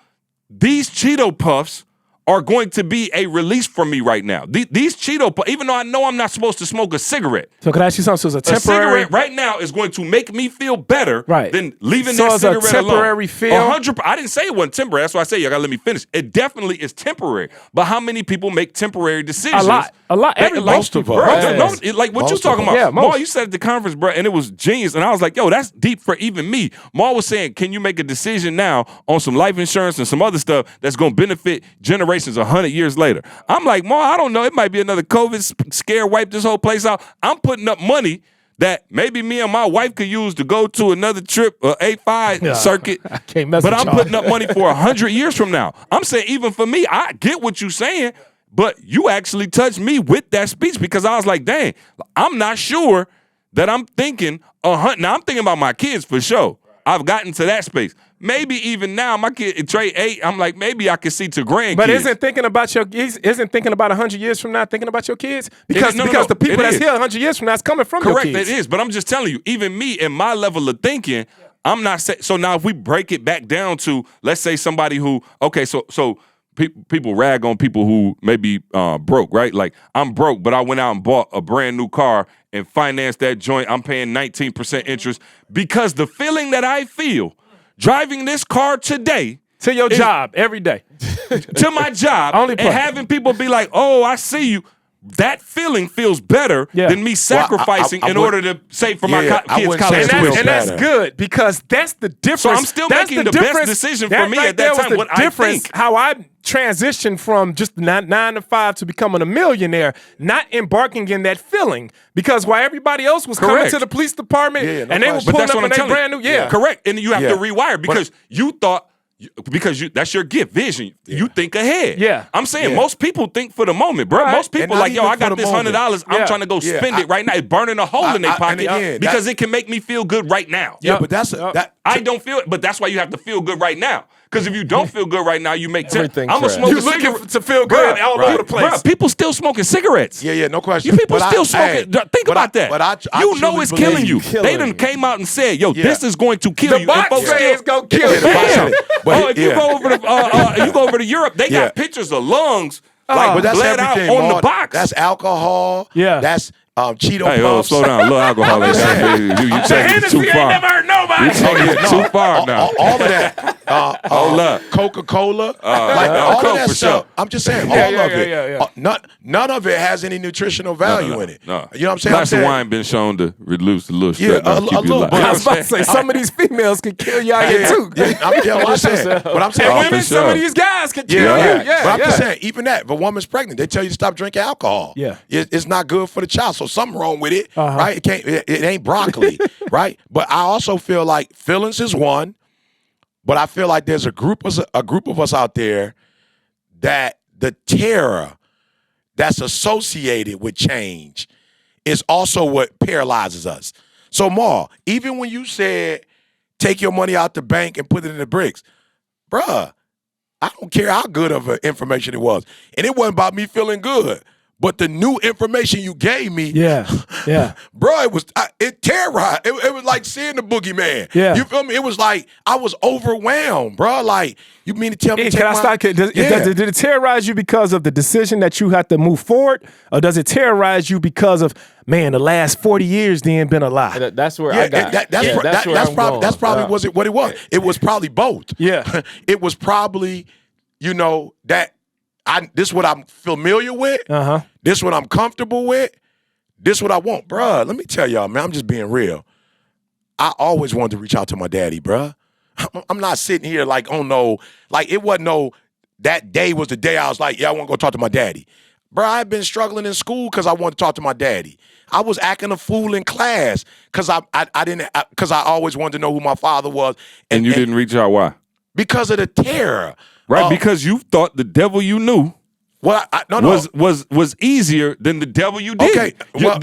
These Cheeto Puffs are going to be a release for me right now. These Cheeto Puffs, even though I know I'm not supposed to smoke a cigarette. So can I ask you something? So it's a temporary. A cigarette right now is going to make me feel better than leaving So that it's a cigarette temporary alone. feel? 100%. I didn't say it wasn't temporary. That's why I say you gotta let me finish. It definitely is temporary. But how many people make temporary decisions? A lot. A lot. Most of us. Bro, like what you talking about. Yeah, Maul, you said at the conference, bro, and it was genius. And I was like, yo, that's deep for even me. Maul was saying, can you make a decision now on some life insurance and some other stuff that's going to benefit generations 100 years later? I'm like, Maul, I don't know. It might be another COVID scare, wipe this whole place out. I'm putting up money that maybe me and my wife could use to go to another trip, A5 circuit. I can't mess but with I'm y'all. putting up money for 100 years from now. I'm saying even for me, I get what you're saying, but you actually touched me with that speech because I was like, dang, I'm not sure that I'm thinking 100. Now I'm thinking about my kids for sure. I've gotten to that space. Maybe even now, my kid Trey 8. I'm like, maybe I can see to grandkids. But isn't thinking about 100 years from now thinking about your kids? Because the people that's here 100 years from now is coming from your kids. Correct, it is. But I'm just telling you, even me and my level of thinking, I'm not saying. So now if we break it back down to, let's say somebody who, okay, so people rag on people who maybe broke, right? Like I'm broke, but I went out and bought a brand new car and financed that joint. I'm paying 19% interest because the feeling that I feel driving this car today to your job every day, to my job, and having people be like, "Oh, I see you." That feeling feels better than me sacrificing in order to save for my kids' college tuition. And that's good because that's the difference. So I'm still making the best decision for me at that time. What I think. How I transitioned from just 9 to 5 to becoming a millionaire, not embarking in that feeling. Because while everybody else was coming to the police department and they were pulling up in their brand new, correct. And you have to rewire because you thought. Because that's your gift, vision. You think ahead. Yeah. I'm saying most people think for the moment, bro. Right. Most people like, yo, I got this $100. I'm trying to go spend it right now. It's burning a hole in their pocket because it can make me feel good right now. Yeah, but I don't feel it, but that's why you have to feel good right now. Because if you don't feel good right now, you make everything. I'm gonna smoke a cigarette. You're looking to feel good all over the place. Bruh, people still smoking cigarettes. Yeah, no question. You people still smoking. Think about that. I you know it's killing you. They done came out and said, yo, this is going to kill you. The box say it's going to kill you. If you go over to Europe, they got pictures of lungs like bled out on the box. That's alcohol. Yeah. That's Cheeto Hey, puffs. Slow down. A little alcohol. You taking it too far. Ain't never hurt nobody. You taking it too far now. All of that. Hold up. Coca-Cola. all of Coke that for stuff. sure. I'm just saying, all of it. None of it has any nutritional value in it. No. You know what I'm saying? Glass of wine been shown to reduce a little stress. Yeah, a little bit. I was about to say, some of these females can kill you out here too. I'm saying. But I'm saying, and women, some of these guys can kill you. But I'm just saying, even that, if a woman's pregnant, they tell you to stop drinking alcohol. Yeah. It's not good for the child. So something wrong with it, right? It ain't broccoli, right? But I also feel like feelings is one, but I feel like there's a group of us out there that the terror that's associated with change is also what paralyzes us. So, Maul, even when you said take your money out the bank and put it in the bricks, bruh, I don't care how good of information it was. And it wasn't about me feeling good. But the new information you gave me, bro, it terrorized. It was like seeing the boogeyman. Yeah. You feel me? It was like I was overwhelmed, bro. Like, you mean to tell me? Did it terrorize you because of the decision that you had to move forward, or does it terrorize you because of, man, the last 40 years then been a lie? That's where I got. That's probably what it was. It was probably both. Yeah. It was probably, that. This is what I'm familiar with. This is what I'm comfortable with. This is what I want. Bruh, let me tell y'all, man, I'm just being real. I always wanted to reach out to my daddy, bruh. I'm not sitting here like, oh no, like it wasn't that day was the day I was like, yeah, I want to go talk to my daddy. Bruh, I've been struggling in school because I wanted to talk to my daddy. I was acting a fool in class because I always wanted to know who my father was. And you didn't reach out, why? Because of the terror. Right, because you thought the devil you knew was easier than the devil you did. Okay,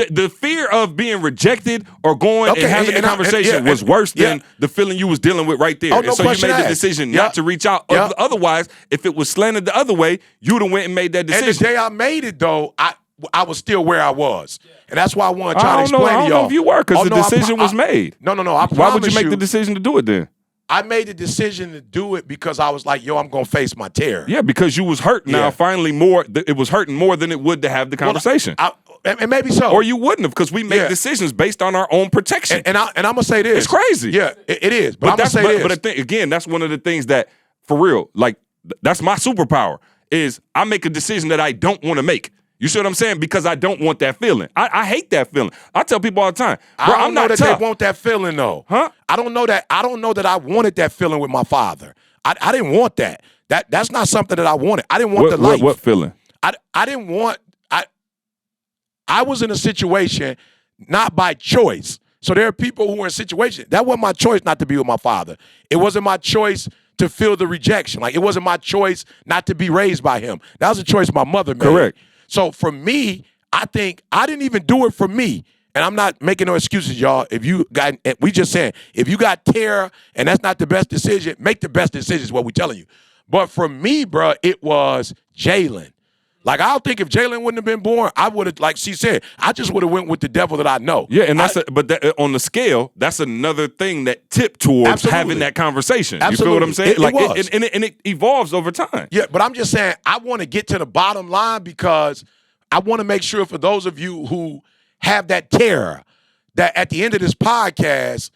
the fear of being rejected or going and having a conversation was worse than the feeling you was dealing with right there. Oh, and so you made the decision not to reach out. Otherwise, if it was slanted the other way, you would have went and made that decision. And the day I made it, though, I was still where I was. And that's why I want to try to explain to y'all. I don't know if you were, because the decision was made. No. Why would you make the decision to do it then? I made the decision to do it because I was like, yo, I'm going to face my terror. Yeah, because you was hurt now finally more. It was hurting more than it would to have the conversation. And maybe so. Or you wouldn't have, because we make decisions based on our own protection. And I'm going to say this. It's crazy. Yeah, it is. But I'm going to say this. But again, that's one of the things that, for real, like, that's my superpower, is I make a decision that I don't want to make. You see what I'm saying? Because I don't want that feeling. I hate that feeling. I tell people all the time, bro, I don't I'm know not that tough. they want that feeling though. Huh? I don't know that I wanted that feeling with my father. I didn't want that. That's not something that I wanted. I didn't want the life. What feeling? I didn't want. I was in a situation not by choice. So there are people who are in situations. That wasn't my choice not to be with my father. It wasn't my choice to feel the rejection. Like, it wasn't my choice not to be raised by him. That was a choice my mother made. Correct. So for me, I think I didn't even do it for me. And I'm not making no excuses, y'all. We just saying, if you got care and that's not the best decision, make the best decision is what we're telling you. But for me, bro, it was Jalen. Like, I don't think if Jalen wouldn't have been born, I would have, like she said, I just would have went with the devil that I know. Yeah, and on the scale, that's another thing that tipped towards having that conversation. Absolutely. You feel what I'm saying? It It evolves over time. Yeah, but I'm just saying, I want to get to the bottom line because I want to make sure for those of you who have that terror, that at the end of this podcast,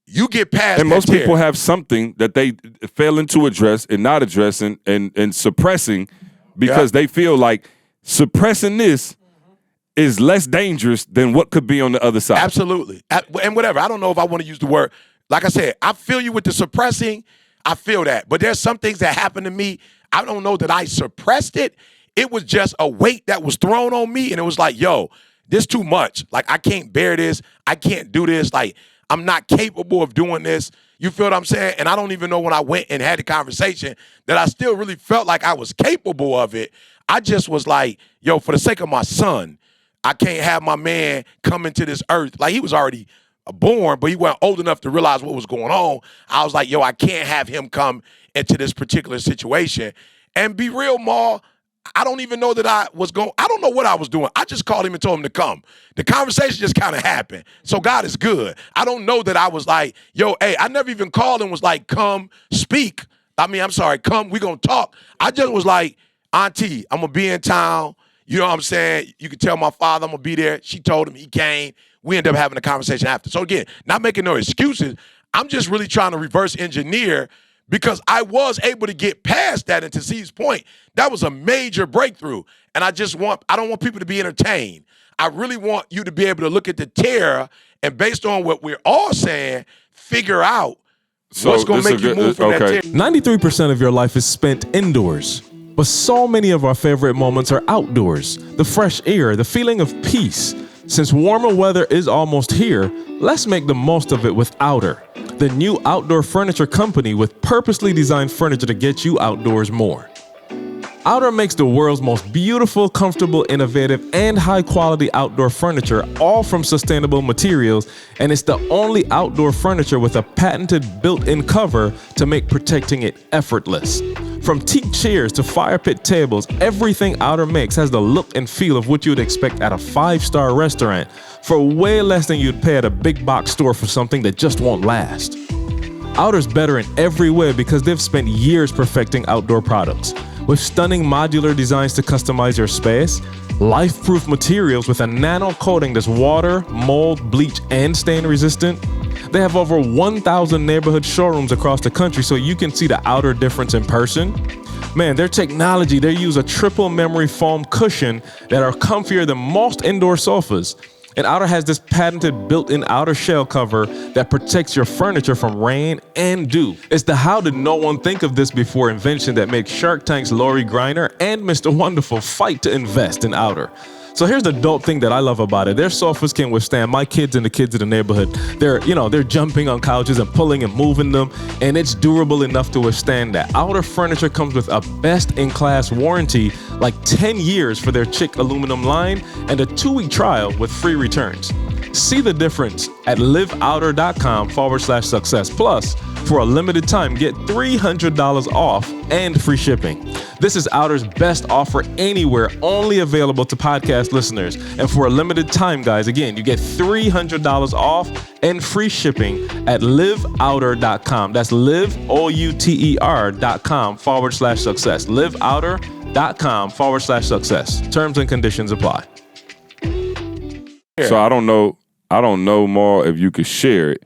you get past and that most terror. people have something that they failing to address and not addressing and suppressing because they feel like suppressing this is less dangerous than what could be on the other side. Absolutely. And whatever. I don't know if I want to use the word. Like I said, I feel you with the suppressing. I feel that. But there's some things that happened to me. I don't know that I suppressed it. It was just a weight that was thrown on me. And it was like, yo, this too much. Like, I can't bear this. I can't do this. Like, I'm not capable of doing this. You feel what I'm saying? And I don't even know when I went and had the conversation that I still really felt like I was capable of it. I just was like, yo, for the sake of my son, I can't have my man come into this earth. Like, he was already born, but he wasn't old enough to realize what was going on. I was like, yo, I can't have him come into this particular situation. And be real, Ma, I don't even know that I don't know what I was doing. I just called him and told him to come. The conversation just kind of happened. So God is good. I don't know that I was like, yo, hey, I never even called and was like, come speak. Come, we gonna talk. I just was like, Auntie, I'm gonna be in town. You know what I'm saying? You can tell my father I'm gonna be there. She told him, he came. We ended up having a conversation after. So again, not making no excuses. I'm just really trying to reverse engineer because I was able to get past that. And to C's point, that was a major breakthrough. And I don't want people to be entertained. I really want you to be able to look at the terror and based on what we're all saying, figure out what's going to make you move from that terror. 93% of your life is spent indoors, but so many of our favorite moments are outdoors. The fresh air, the feeling of peace. Since warmer weather is almost here, let's make the most of it with Outer, the new outdoor furniture company with purposely designed furniture to get you outdoors more. Outer makes the world's most beautiful, comfortable, innovative, and high-quality outdoor furniture, all from sustainable materials, and it's the only outdoor furniture with a patented built-in cover to make protecting it effortless. From teak chairs to fire pit tables, everything Outer makes has the look and feel of what you'd expect at a 5-star restaurant for way less than you'd pay at a big box store for something that just won't last. Outer's better in every way because they've spent years perfecting outdoor products. With stunning modular designs to customize your space, life-proof materials with a nano coating that's water, mold, bleach, and stain resistant. They have over 1,000 neighborhood showrooms across the country so you can see the Outer difference in person. Man, their technology, they use a triple memory foam cushion that are comfier than most indoor sofas. And Outer has this patented built-in outer shell cover that protects your furniture from rain and dew. It's the how did no one think of this before invention that makes Shark Tank's Lori Greiner and Mr. Wonderful fight to invest in Outer. So here's the dope thing that I love about it. Their sofas can withstand my kids and the kids of the neighborhood. They're jumping on couches and pulling and moving them, and it's durable enough to withstand that. Outer furniture comes with a best-in-class warranty, like 10 years for their Chick aluminum line, and a 2-week trial with free returns. See the difference at liveouter.com/success. Plus, for a limited time, get $300 off and free shipping. This is Outer's best offer anywhere, only available to podcast listeners. And for a limited time, guys, again, you get $300 off and free shipping at liveouter.com. That's liveouter.com/success. liveouter.com/success. Terms and conditions apply. So I don't know more if you could share it,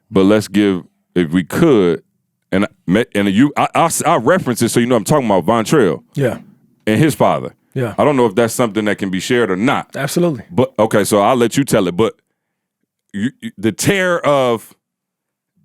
but let's give, if we could, and I reference it so you know I'm talking about Vontrell. Yeah. And his father. Yeah. I don't know if that's something that can be shared or not. Absolutely. But okay, so I'll let you tell it. But the tear of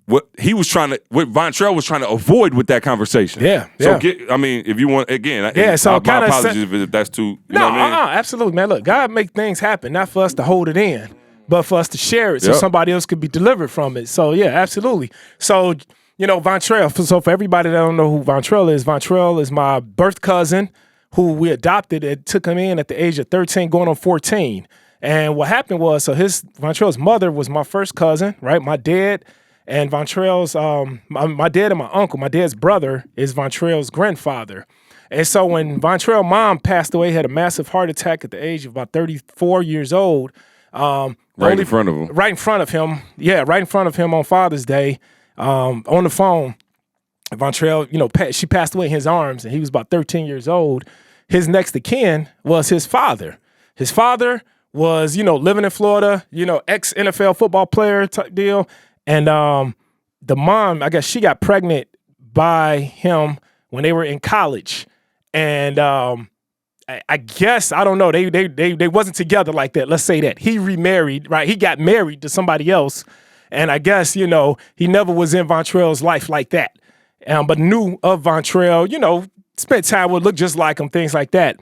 what Vontrell was trying to avoid with that conversation. Yeah. So if you want again, so my apologies if that's too. You know what I mean? Absolutely, man. Look, God make things happen, not for us to hold it in, but for us to share it so somebody else could be delivered from it. So yeah, absolutely. So Vontrell. So for everybody that don't know who Vontrell is my birth cousin who we adopted. It took him in at the age of 13, going on 14. And what happened was, so Vontrell's mother was my first cousin, right? My dad and Vontrell's, my dad and my uncle, my dad's brother is Vontrell's grandfather. And so when Vontrell's mom passed away, had a massive heart attack at the age of about 34 years old. Right in front of him. Right in front of him. Yeah, right in front of him on Father's Day, on the phone. Vontrell, she passed away in his arms, and he was about 13 years old. His next of kin was his father. His father was, living in Florida, ex-NFL football player type deal. And the mom, I guess she got pregnant by him when they were in college. And I guess, I don't know, they wasn't together like that. Let's say that. He remarried, right? He got married to somebody else. And I guess, he never was in Vontrell's life like that. But knew of Vontrell, spent time with, looked just like him, things like that.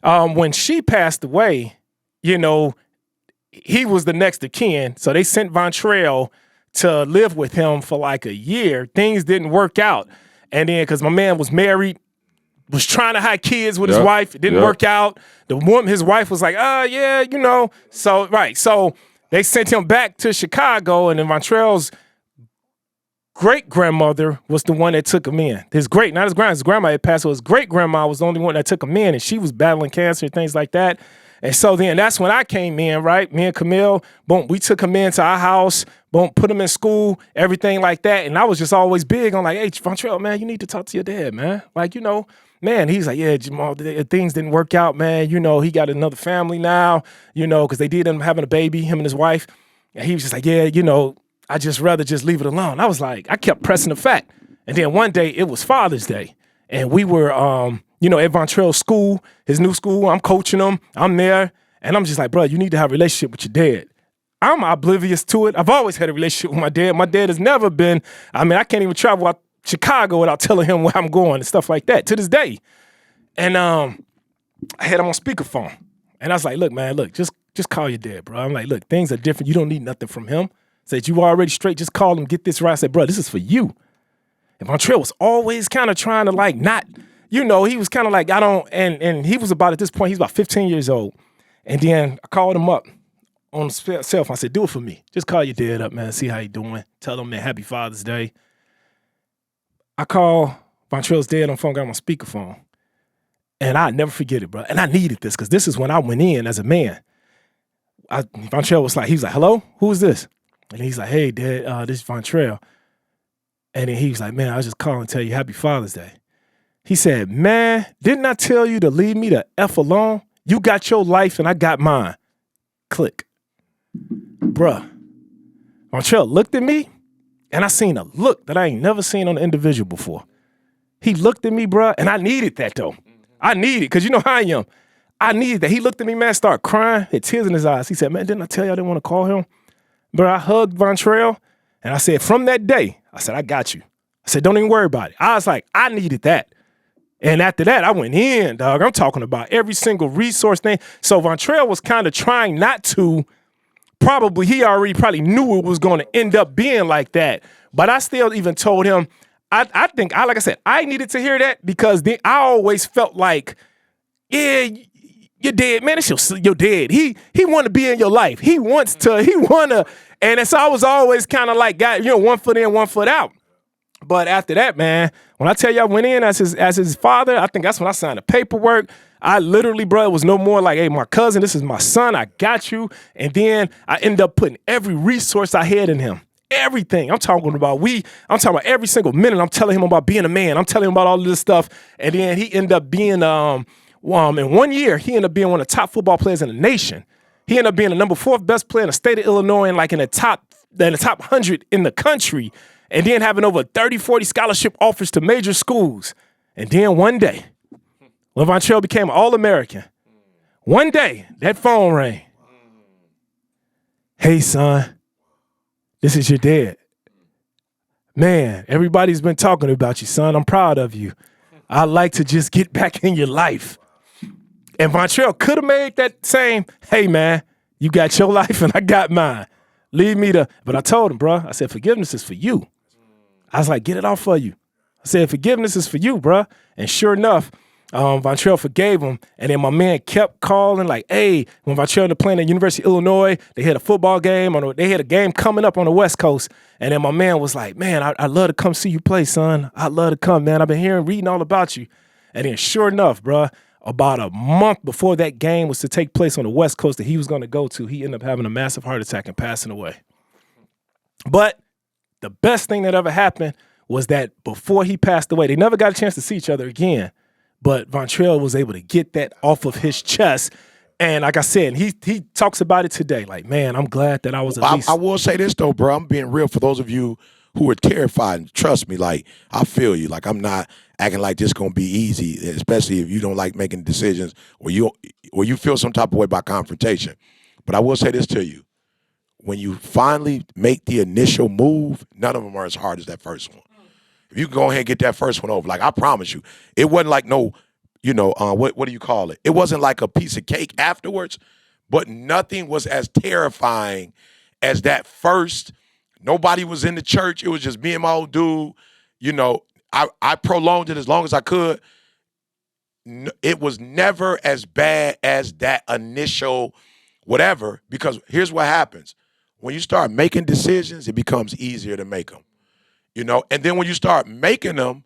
When she passed away, he was the next of kin. So they sent Vontrell to live with him for like a year. Things didn't work out. And then, because my man was married, was trying to have kids with his wife. It didn't work out. His wife was like, So, right. So they sent him back to Chicago, and then Vontrell's great-grandmother was the one that took him in. Not his grandma had passed, so his great-grandma was the only one that took him in, and she was battling cancer, things like that. And so then that's when I came in, right? Me and Camille, boom, we took him into our house, boom, put him in school, everything like that. And I was just always big on like, hey, Vontrell, man, you need to talk to your dad, man. Like, man, he's like, yeah, Jamal, things didn't work out, man. He got another family now, because they did end up having a baby, him and his wife. And he was just like, yeah, I just rather just leave it alone. I was like, I kept pressing the fact. And then one day it was Father's Day. And we were, at Vontrell's school, his new school. I'm coaching him. I'm there. And I'm just like, bro, you need to have a relationship with your dad. I'm oblivious to it. I've always had a relationship with my dad. My dad has never been, I can't even travel out Chicago without telling him where I'm going and stuff like that to this day. And I had him on speakerphone. And I was like, look, man, just call your dad, bro. I'm like, look, things are different. You don't need nothing from him. Said, you already straight, just call him, get this right. I said, bro, this is for you. And Vontrell was always kind of trying to like not, he was kind of like, I don't, and he was about, at this point, he's about 15 years old. And then I called him up on the cell phone. I said, do it for me. Just call your dad up, man, see how he doing. Tell him, man, happy Father's Day. I call Vontrell's dad on the phone, got him on speakerphone. And I never forget it, bro. And I needed this because this is when I went in as a man. Vontrell was like, he was like, hello, who is this? And he's like, hey, Dad, this is Vontrell. And then he was like, man, I was just calling to tell you happy Father's Day. He said, man, didn't I tell you to leave me the F alone? You got your life and I got mine. Click. Bruh. Vontrell looked at me and I seen a look that I ain't never seen on an individual before. He looked at me, bruh, and I needed that though. I needed it because you know how I am. I needed that. He looked at me, man, started crying, had tears in his eyes. He said, man, didn't I tell you I didn't want to call him? Bro, I hugged Vontrell, and I said, from that day, I said, I got you. I said, don't even worry about it. I was like, I needed that. And after that, I went in, dog. I'm talking about every single resource thing. So Vontrell was kind of trying not to, he already knew it was going to end up being like that. But I still even told him, I think, like I said, I needed to hear that because I always felt like, yeah, you're dead, man. It's your dad. He want to be in your life. He want to, and so I was always kind of like, got, 1 foot in, 1 foot out. But after that, man, when I tell you I went in as his father, I think that's when I signed the paperwork. I literally, bro, it was no more like, hey, my cousin, this is my son. I got you. And then I ended up putting every resource I had in him. Everything. I'm talking about every single minute. I'm telling him about being a man. I'm telling him about all of this stuff. And then he ended up being, in 1 year, he ended up being one of the top football players in the nation. He ended up being the number 4th best player in the state of Illinois and like in the top 100 in the country. And then having over 30, 40 scholarship offers to major schools. And then one day, when Vontrell became an All-American, One day, that phone rang. Hey, son, this is your dad. Man, everybody's been talking about you, son. I'm proud of you. I'd like to just get back in your life. And Vontrell could have made that same, hey, man, you got your life and I got mine. Leave me to, but I told him, bro, I said, forgiveness is for you. I was like, get it off for you. I said, forgiveness is for you, bro. And sure enough, Vontrell forgave him. And then my man kept calling like, hey, when Vontrell was playing at University of Illinois, they had a football game. They had a game coming up on the West Coast. And then my man was like, man, I'd love to come see you play, son. I'd love to come, man. I've been reading all about you. And then sure enough, bro, about a month before that game was to take place on the West Coast that he was going to go to, he ended up having a massive heart attack and passing away. But the best thing that ever happened was that before he passed away, they never got a chance to see each other again. But Vontrell was able to get that off of his chest. And like I said, he talks about it today. Like, man, I'm glad that I was at least. I will say this, though, bro. I'm being real for those of you who are terrified. Trust me, like, I feel you. Like, I'm not acting like this going to be easy, especially if you don't like making decisions or you feel some type of way about confrontation. But I will say this to you. When you finally make the initial move, none of them are as hard as that first one. If you can go ahead and get that first one over, like I promise you, it wasn't like no, what do you call it? It wasn't like a piece of cake afterwards, but nothing was as terrifying as that first. Nobody was in the church. It was just me and my old dude. I prolonged it as long as I could. It was never as bad as that initial whatever, because here's what happens. When you start making decisions, it becomes easier to make them. And then when you start making them,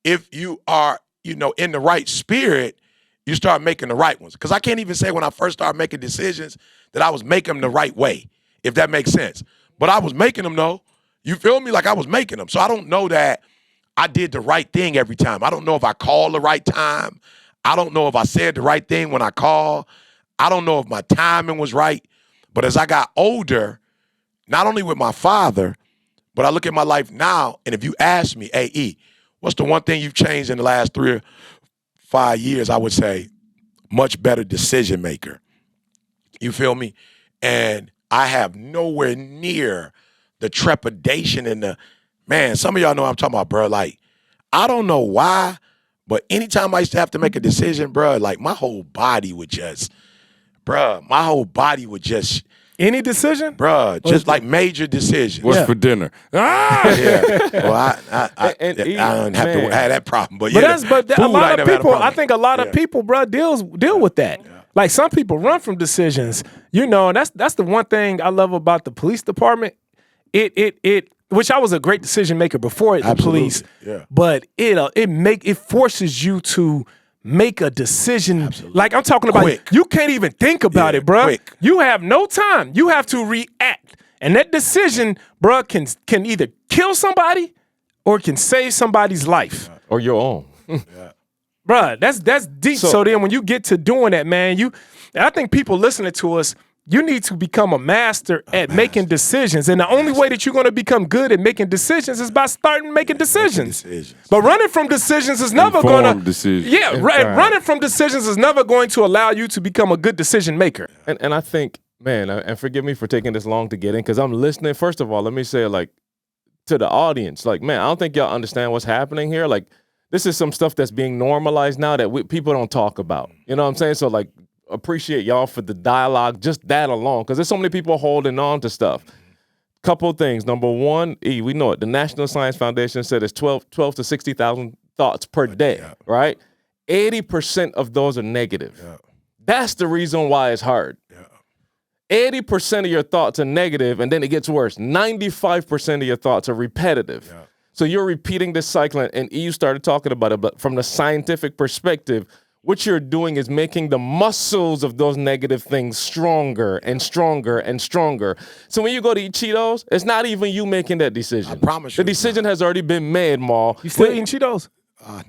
if you are, in the right spirit, you start making the right ones. Because I can't even say when I first started making decisions that I was making them the right way, if that makes sense. But I was making them, though. You feel me? Like I was making them. So I don't know that I did the right thing every time. I don't know if I called the right time. I don't know if I said the right thing when I called. I don't know if my timing was right. But as I got older, not only with my father, but I look at my life now, and if you ask me, hey, E, what's the one thing you've changed in the last 3 or 5 years, I would say much better decision maker. You feel me? And I have nowhere near the trepidation and some of y'all know what I'm talking about, bro. Like, I don't know why, but anytime I used to have to make a decision, bro, like my whole body would just, Any decision? Bruh, just like major decisions. What's for dinner? Yeah. Well, I don't have to have that problem. But a lot of people, I think a lot of people, bro, deal with that. Yeah. Like some people run from decisions, and that's the one thing I love about the police department. Which I was a great decision maker before the police. Yeah. But it forces you to make a decision. Absolutely. Like I'm talking about, quick. You can't even think about it, bro. Quick. You have no time. You have to react. And that decision, bro, can either kill somebody or it can save somebody's life. Or your own. Yeah. Bro, that's deep. So then when you get to doing that, man, I think people listening to us, you need to become a master at making decisions. And the only way that you're going to become good at making decisions is by starting making decisions. But running from decisions is never going to... Yeah, running from decisions is never going to allow you to become a good decision maker. And I think, man, and forgive me for taking this long to get in, because I'm listening. First of all, let me say, like, to the audience, like, man, I don't think y'all understand what's happening here. Like, this is some stuff that's being normalized now that people don't talk about. You know what I'm saying? So, like, appreciate y'all for the dialogue, just that alone, because there's so many people holding on to stuff. Couple of things. Number one, we know it. The National Science Foundation said it's 12 to 60,000 thoughts per day, right? 80% of those are negative. Yeah. That's the reason why it's hard. Yeah. 80% of your thoughts are negative, and then it gets worse. 95% of your thoughts are repetitive. Yeah. So you're repeating this cycle, and you started talking about it, but from the scientific perspective, what you're doing is making the muscles of those negative things stronger and stronger and stronger. So when you go to eat Cheetos, it's not even you making that decision. I promise you. The decision has already been made, Ma. You still eating Cheetos?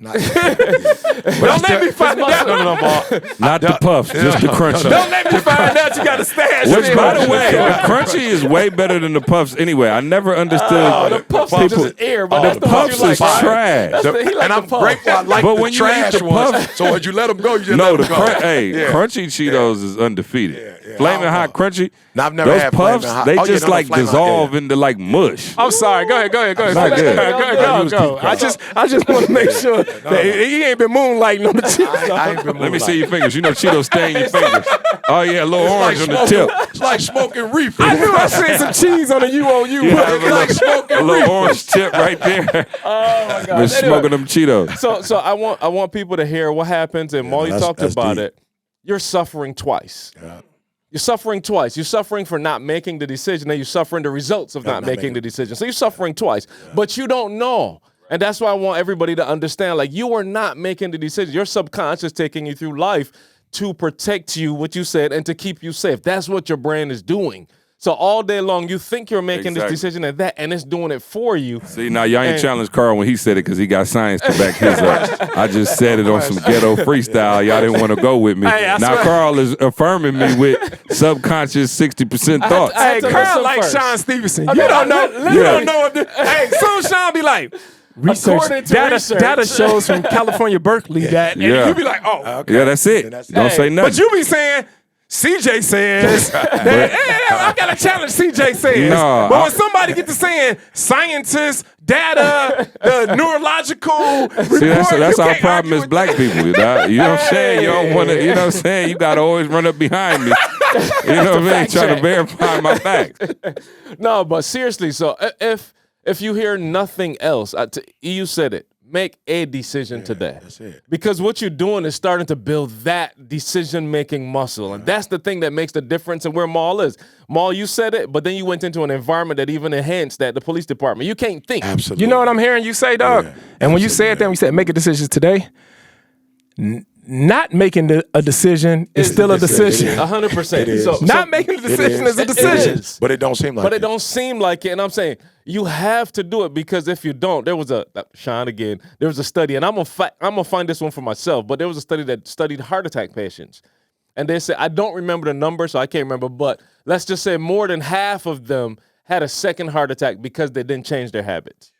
Not don't let me find out. Not the puffs, just the crunchy. Don't let me find out you got a stash. Which, by the way, the crunchy is way better than the puffs anyway. I never understood. The puffs are just air, but the puffs is trash. And I'm grateful I like the trash ones. So as you let them go, you just No, let them go. crunchy Cheetos is undefeated. Flaming hot crunchy. Now, I've never those had puffs, Flamin' Hot. they Oh, yeah, just no, like Flamin' Hot, dissolve into like mush. I'm sorry. Go ahead. Not good. Go. I just want to make sure that he ain't been moonlighting on the Cheetos. I ain't been Let me see your fingers. You know Cheetos stain your fingers. Oh yeah, a little orange on the tip. It's like smoking reefer. I knew I seen some cheese on the UOU. Yeah, but a it's like smoking little orange tip right there. Oh my God. Been smoking them Cheetos. So I want people to hear what happens, and Molly talked about deep. it. You're suffering twice. Yeah. You're suffering twice. You're suffering for not making the decision, and you're suffering the results of not making the decision. So you're suffering twice, but you don't know. And that's why I want everybody to understand, like, you are not making the decision. Your subconscious taking you through life to protect you, what you said, and to keep you safe. That's what your brain is doing. So all day long, you think you're making this decision and it's doing it for you. See, now y'all ain't challenged Karl when he said it because he got science to back his up. I just said it on some ghetto freestyle. Y'all didn't want to go with me. Now Karl is affirming me with subconscious 60% thoughts. Hey, Karl like Sean Stevenson. You don't know. You don't know. Hey, soon Sean be like, According to research. data shows from California, Berkeley that, and you be like, oh, Yeah, that's it. Don't say nothing. but you be saying. CJ says, I got to challenge CJ says. No, but when somebody get to saying scientists, data, the neurological report, See, that's our can't problem argue as with black people. You know what I'm saying? You don't want to, you know what I'm saying? You got to always run up behind me. You know what I mean? Trying to verify my facts. No, but seriously, so if you hear nothing else, you said it. Make a decision today. That's it. Because what you're doing is starting to build that decision-making muscle. And that's the thing that makes the difference in where Maul is. Maul, you said it, but then you went into an environment that even enhanced that, the police department. You can't think. Absolutely. You know what I'm hearing you say, dog? Yeah, and when you said that, when you said make a decision today, not making a decision is still a decision. 100%. It is. So, Not making a decision is a It decision. is. But it don't seem like But it. it don't seem like it. And I'm saying you have to do it, because if you don't, there was Sean again, there was a study, and I'm gonna find this one for myself, but there was a study that studied heart attack patients. And they said, I don't remember the number, so I can't remember, but let's just say more than half of them had a second heart attack because they didn't change their habits.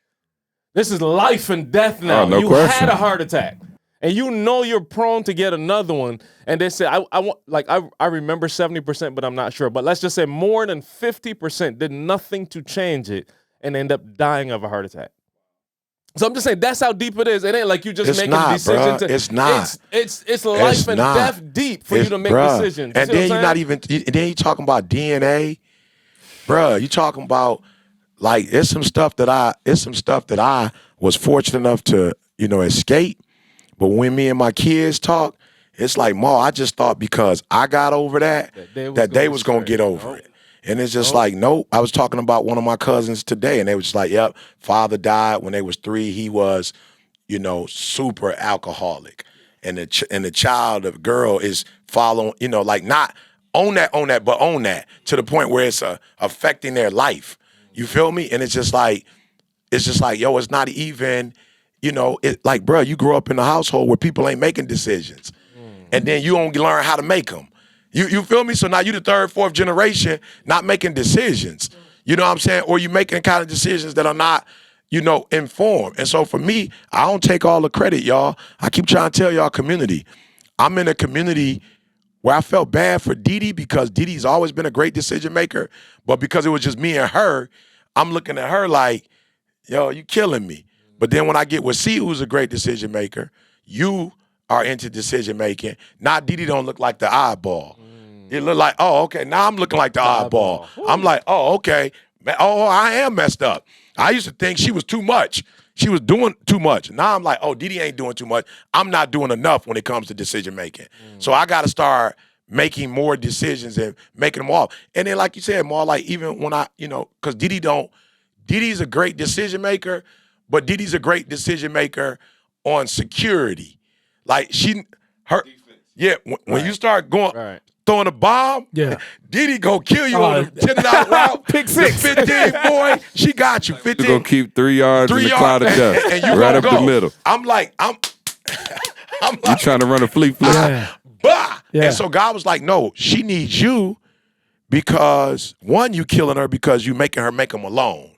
This is life and death now. Oh, no you question. had a heart attack. And you know you're prone to get another one. And they say, I remember 70%, but I'm not sure. But let's just say more than 50% did nothing to change it and end up dying of a heart attack. So I'm just saying, that's how deep it is. It ain't like you just making a decision. It's not. It's life It's and not. death deep for you to make decisions. You And see then what you're I'm not saying? even. And then you talking about DNA, bruh. You talking about like it's some stuff that I was fortunate enough to escape. But when me and my kids talk, it's like, Ma, I just thought because I got over that they was gonna get over it. And it's just like, nope. I was talking about one of my cousins today, and they was just like, yep, father died when they was 3. He was, super alcoholic. And the child, the girl is following, like not on that, but on that to the point where it's affecting their life. You feel me? And it's just like, yo, it's not even, it like, bro, you grew up in a household where people ain't making decisions. And then you don't learn how to make them. You feel me? So now you the 3rd, 4th generation not making decisions. You know what I'm saying? Or you making kind of decisions that are not, informed. And so for me, I don't take all the credit, y'all. I keep trying to tell y'all community. I'm in a community where I felt bad for Didi because Didi's always been a great decision maker. But because it was just me and her, I'm looking at her like, yo, you killing me. But then when I get with C, who's a great decision maker, you are into decision making. Now Didi don't look like the eyeball. It look like, oh, okay, now I'm looking like the eyeball. I'm like, oh, okay. Oh, I am messed up. I used to think she was too much. She was doing too much. Now I'm like, oh, Didi ain't doing too much. I'm not doing enough when it comes to decision making. So I got to start making more decisions and making them all. And then like you said, more like even when I, because Didi's a great decision maker, but Didi's a great decision maker on security. Like when you start going throwing a bomb. Yeah. Didi go kill you on the $10 route. Pick six. The 15, boy, she got you. 15. You're going to keep 3 yards in the cloud of dust. And you right up go. the middle. I'm like, You trying to run a flea flick. bah. Yeah. And so God was like, no, she needs you because, one, you killing her because you making her make them alone.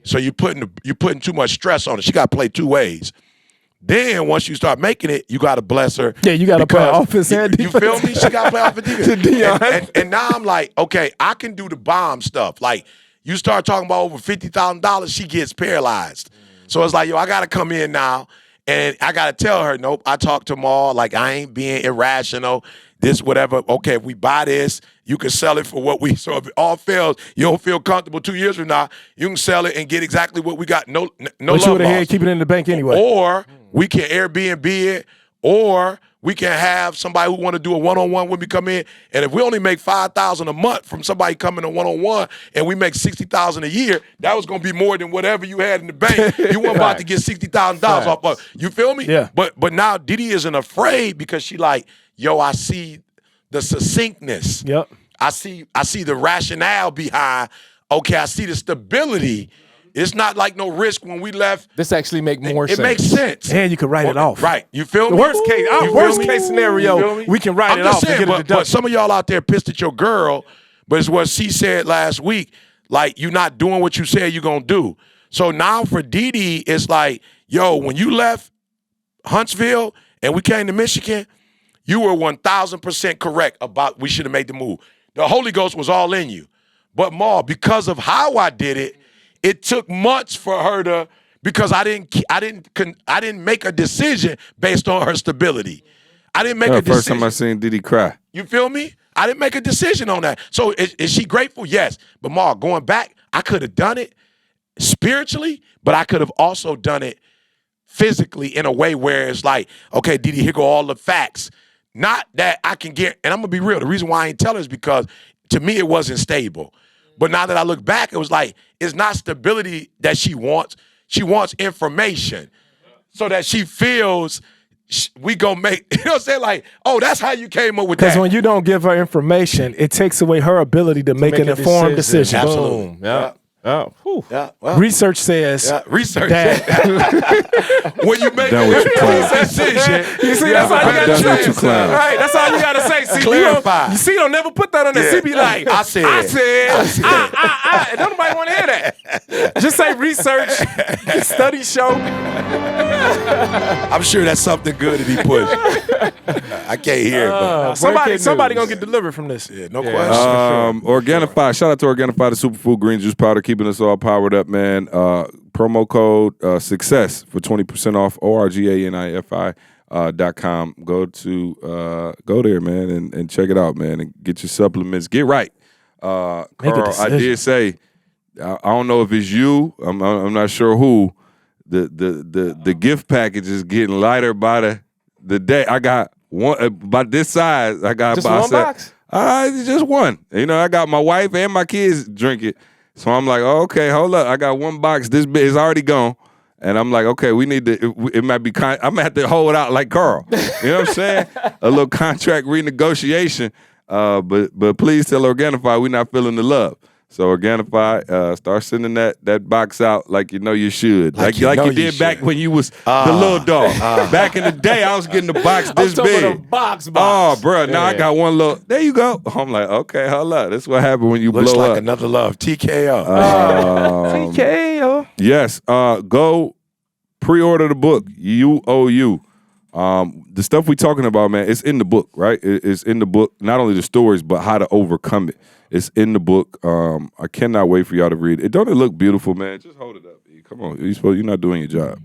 So you putting too much stress on her. She got to play two ways. Then once you start making it, you got to bless her. Yeah, you got to play offense and defense. You feel me? She got to play offense and defense. And now I'm like, okay, I can do the bomb stuff. Like, you start talking about over $50,000, she gets paralyzed. So it's like, yo, I got to come in now, and I got to tell her, nope, I talked to them all. Like, I ain't being irrational. This, whatever. Okay, if we buy this, you can sell it for what we. So if it all fails, you don't feel comfortable 2 years from now, you can sell it and get exactly what we got. No But love you would have lost. keep it in the bank anyway. Or we can Airbnb it, or we can have somebody who want to do a one-on-one when we come in. And if we only make $5,000 a month from somebody coming to one-on-one, and we make $60,000 a year, that was gonna be more than whatever you had in the bank. You weren't about to get $60,000 off of. You feel me? Yeah. But now Didi isn't afraid because she like, yo, I see the succinctness. Yep. I see the rationale behind. Okay, I see the stability. It's not like no risk when we left. This actually make more sense. It makes sense. And you can write it off. Right. You feel The me? worst case, our You feel worst me? case You scenario, feel me? we can write I'm it just off saying, and get a but deduction. some of y'all out there pissed at your girl, but it's what she said last week. Like, you're not doing what you said you're going to do. So now for Didi, it's like, yo, when you left Huntsville and we came to Michigan, you were 1,000% correct about we should have made the move. The Holy Ghost was all in you. But Ma, because of how I did it, it took months for her to, because I didn't make a decision based on her stability. I didn't make a decision. First time I seen Didi cry. You feel me? I didn't make a decision on that. So is she grateful? Yes. But Ma, going back, I could have done it spiritually, but I could have also done it physically in a way where it's like, okay, Didi, here go all the facts. Not that I can get, and I'm going to be real. The reason why I ain't tell her is because to me it wasn't stable. But now that I look back, it was like, it's not stability that she wants. She wants information so that she feels we gonna make, you know what I'm saying? Like, oh, that's how you came up with that. Because when you don't give her information, it takes away her ability to make an informed decision. Absolutely. Boom. Yeah. Oh, whew. Yeah, well, Research says research. that When you make Done with your clown. a decision, you see, that's all you I'm gotta done with you say. clowns. Right, that's all you gotta say. See, Clarify. You see, don't never put that on there. Yeah. See, be like, I said. and don't nobody want to hear that. Just say research, studies show. I'm sure that's something good that he pushed. I can't hear it, but Somebody gonna get delivered from this. yeah, no question. Organifi. Shout out to Organifi, the superfood green juice powder, keeping us all powered up, man. Promo code success for 20% off. ORGANIFI.com. Go there, man, and check it out, man, and get your supplements. Get right. Carl, I did say, I don't know if it's you. I'm not sure who. The gift package is getting lighter by the day. I got one about this size. I got Just about one box? just one. You know, I got my wife and my kids drink it. So I'm like, oh, okay, hold up. I got one box. This bit is already gone. And I'm like, okay, we need to, it might be, I'm going to have to hold out like Carl. You know what I'm saying? A little contract renegotiation. But please tell Organifi we're not feeling the love. So Organifi, start sending that box out like you know you should. Like you did back when you was the little dog. Back in the day, I was getting the box this big. A box. Oh, bro, now I got one little. There you go. I'm like, okay, hold up. That's what happened when you Looks blow like up. another love. TKO. TKO. Yes. Go pre-order the book. UOU. The stuff we talking about, man, it's in the book, right? It's in the book. Not only the stories, but how to overcome it. It's in the book. I cannot wait for y'all to read it. Don't it look beautiful, man? Just hold it up. Come on. You're not doing your job.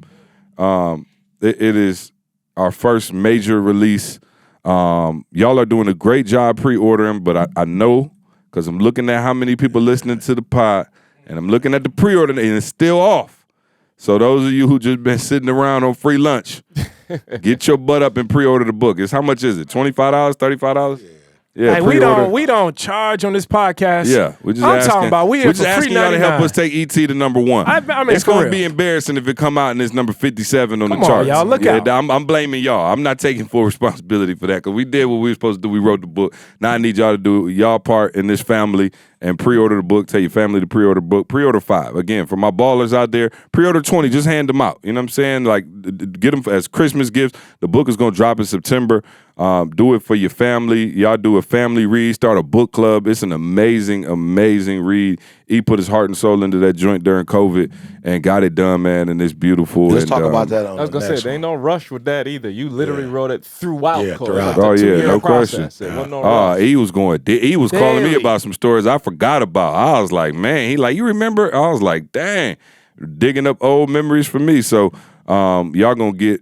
It is our first major release. Y'all are doing a great job pre-ordering, but I know because I'm looking at how many people listening to the pod, and I'm looking at the pre-order, and it's still off. So those of you who just been sitting around on free lunch, get your butt up and pre-order the book. How much is it? $25, $35? Yeah, Like pre-order. we don't charge on this podcast. Yeah, we just I'm asking, talking about we we're here just for asking y'all to help us take ET to number 1. I mean, it's for gonna real. be embarrassing if it come out and it's number 57 on Come the on, charts. y'all, look out. I'm blaming y'all. I'm not taking full responsibility for that because we did what we were supposed to do. We wrote the book. Now I need y'all to do y'all part in this family and pre-order the book. Tell your family to pre-order the book. Pre-order 5. Again, for my ballers out there, pre-order 20. Just hand them out. You know what I'm saying? Like, get them as Christmas gifts. The book is going to drop in September. Do it for your family. Y'all do a family read. Start a book club. It's an amazing, amazing read. He put his heart and soul into that joint during COVID and got it done, man, and it's beautiful. Let's and, talk about that on I was the gonna say next there ain't one. no rush with that either. You literally wrote it throughout Yeah, COVID. throughout. Like Oh, a yeah, 2-year no process. question. It wasn't no rush. He was calling me Daily. about some stories I forgot about. I was like, man, he like, you remember? I was like, dang, digging up old memories for me. So y'all gonna get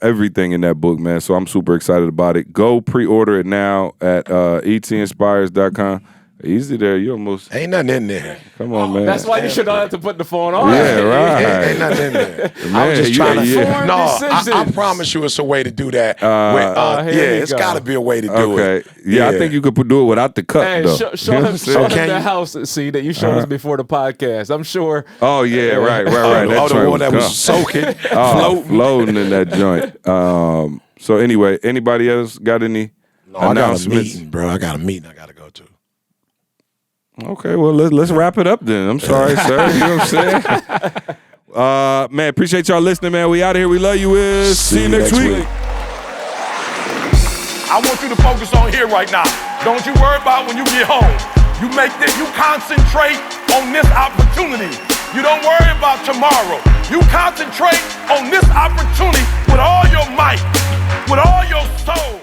everything in that book, man. So I'm super excited about it. Go pre-order it now at etinspires.com. Easy there. You almost Ain't nothing in there. come on, man. That's why you should not have to put the phone on. Yeah, right. Ain't nothing in there. I Man, was just yeah, trying to. yeah. No, I decisions. promise you, it's a way to do that. here you It's go. got to be a way to do it. Okay. Yeah, I think you could do it without the cut, Hey, though. show You know what I'm him, saying? show him Can the you- house see that you showed us before the podcast. I'm sure. Oh yeah, right. That the joint one that was gone. soaking, Floating in that joint. So anyway, anybody else got any No, I got a announcements? meeting, bro. I got a meeting I got to go to. Okay, well let's wrap it up then. I'm sorry, sir. You know what I'm saying? Man, appreciate y'all listening, man. We out of here. We love you. See you next week. I want you to focus on here right now. Don't you worry about when you get home. You concentrate on this opportunity. You don't worry about tomorrow. You concentrate on this opportunity with all your might, with all your soul.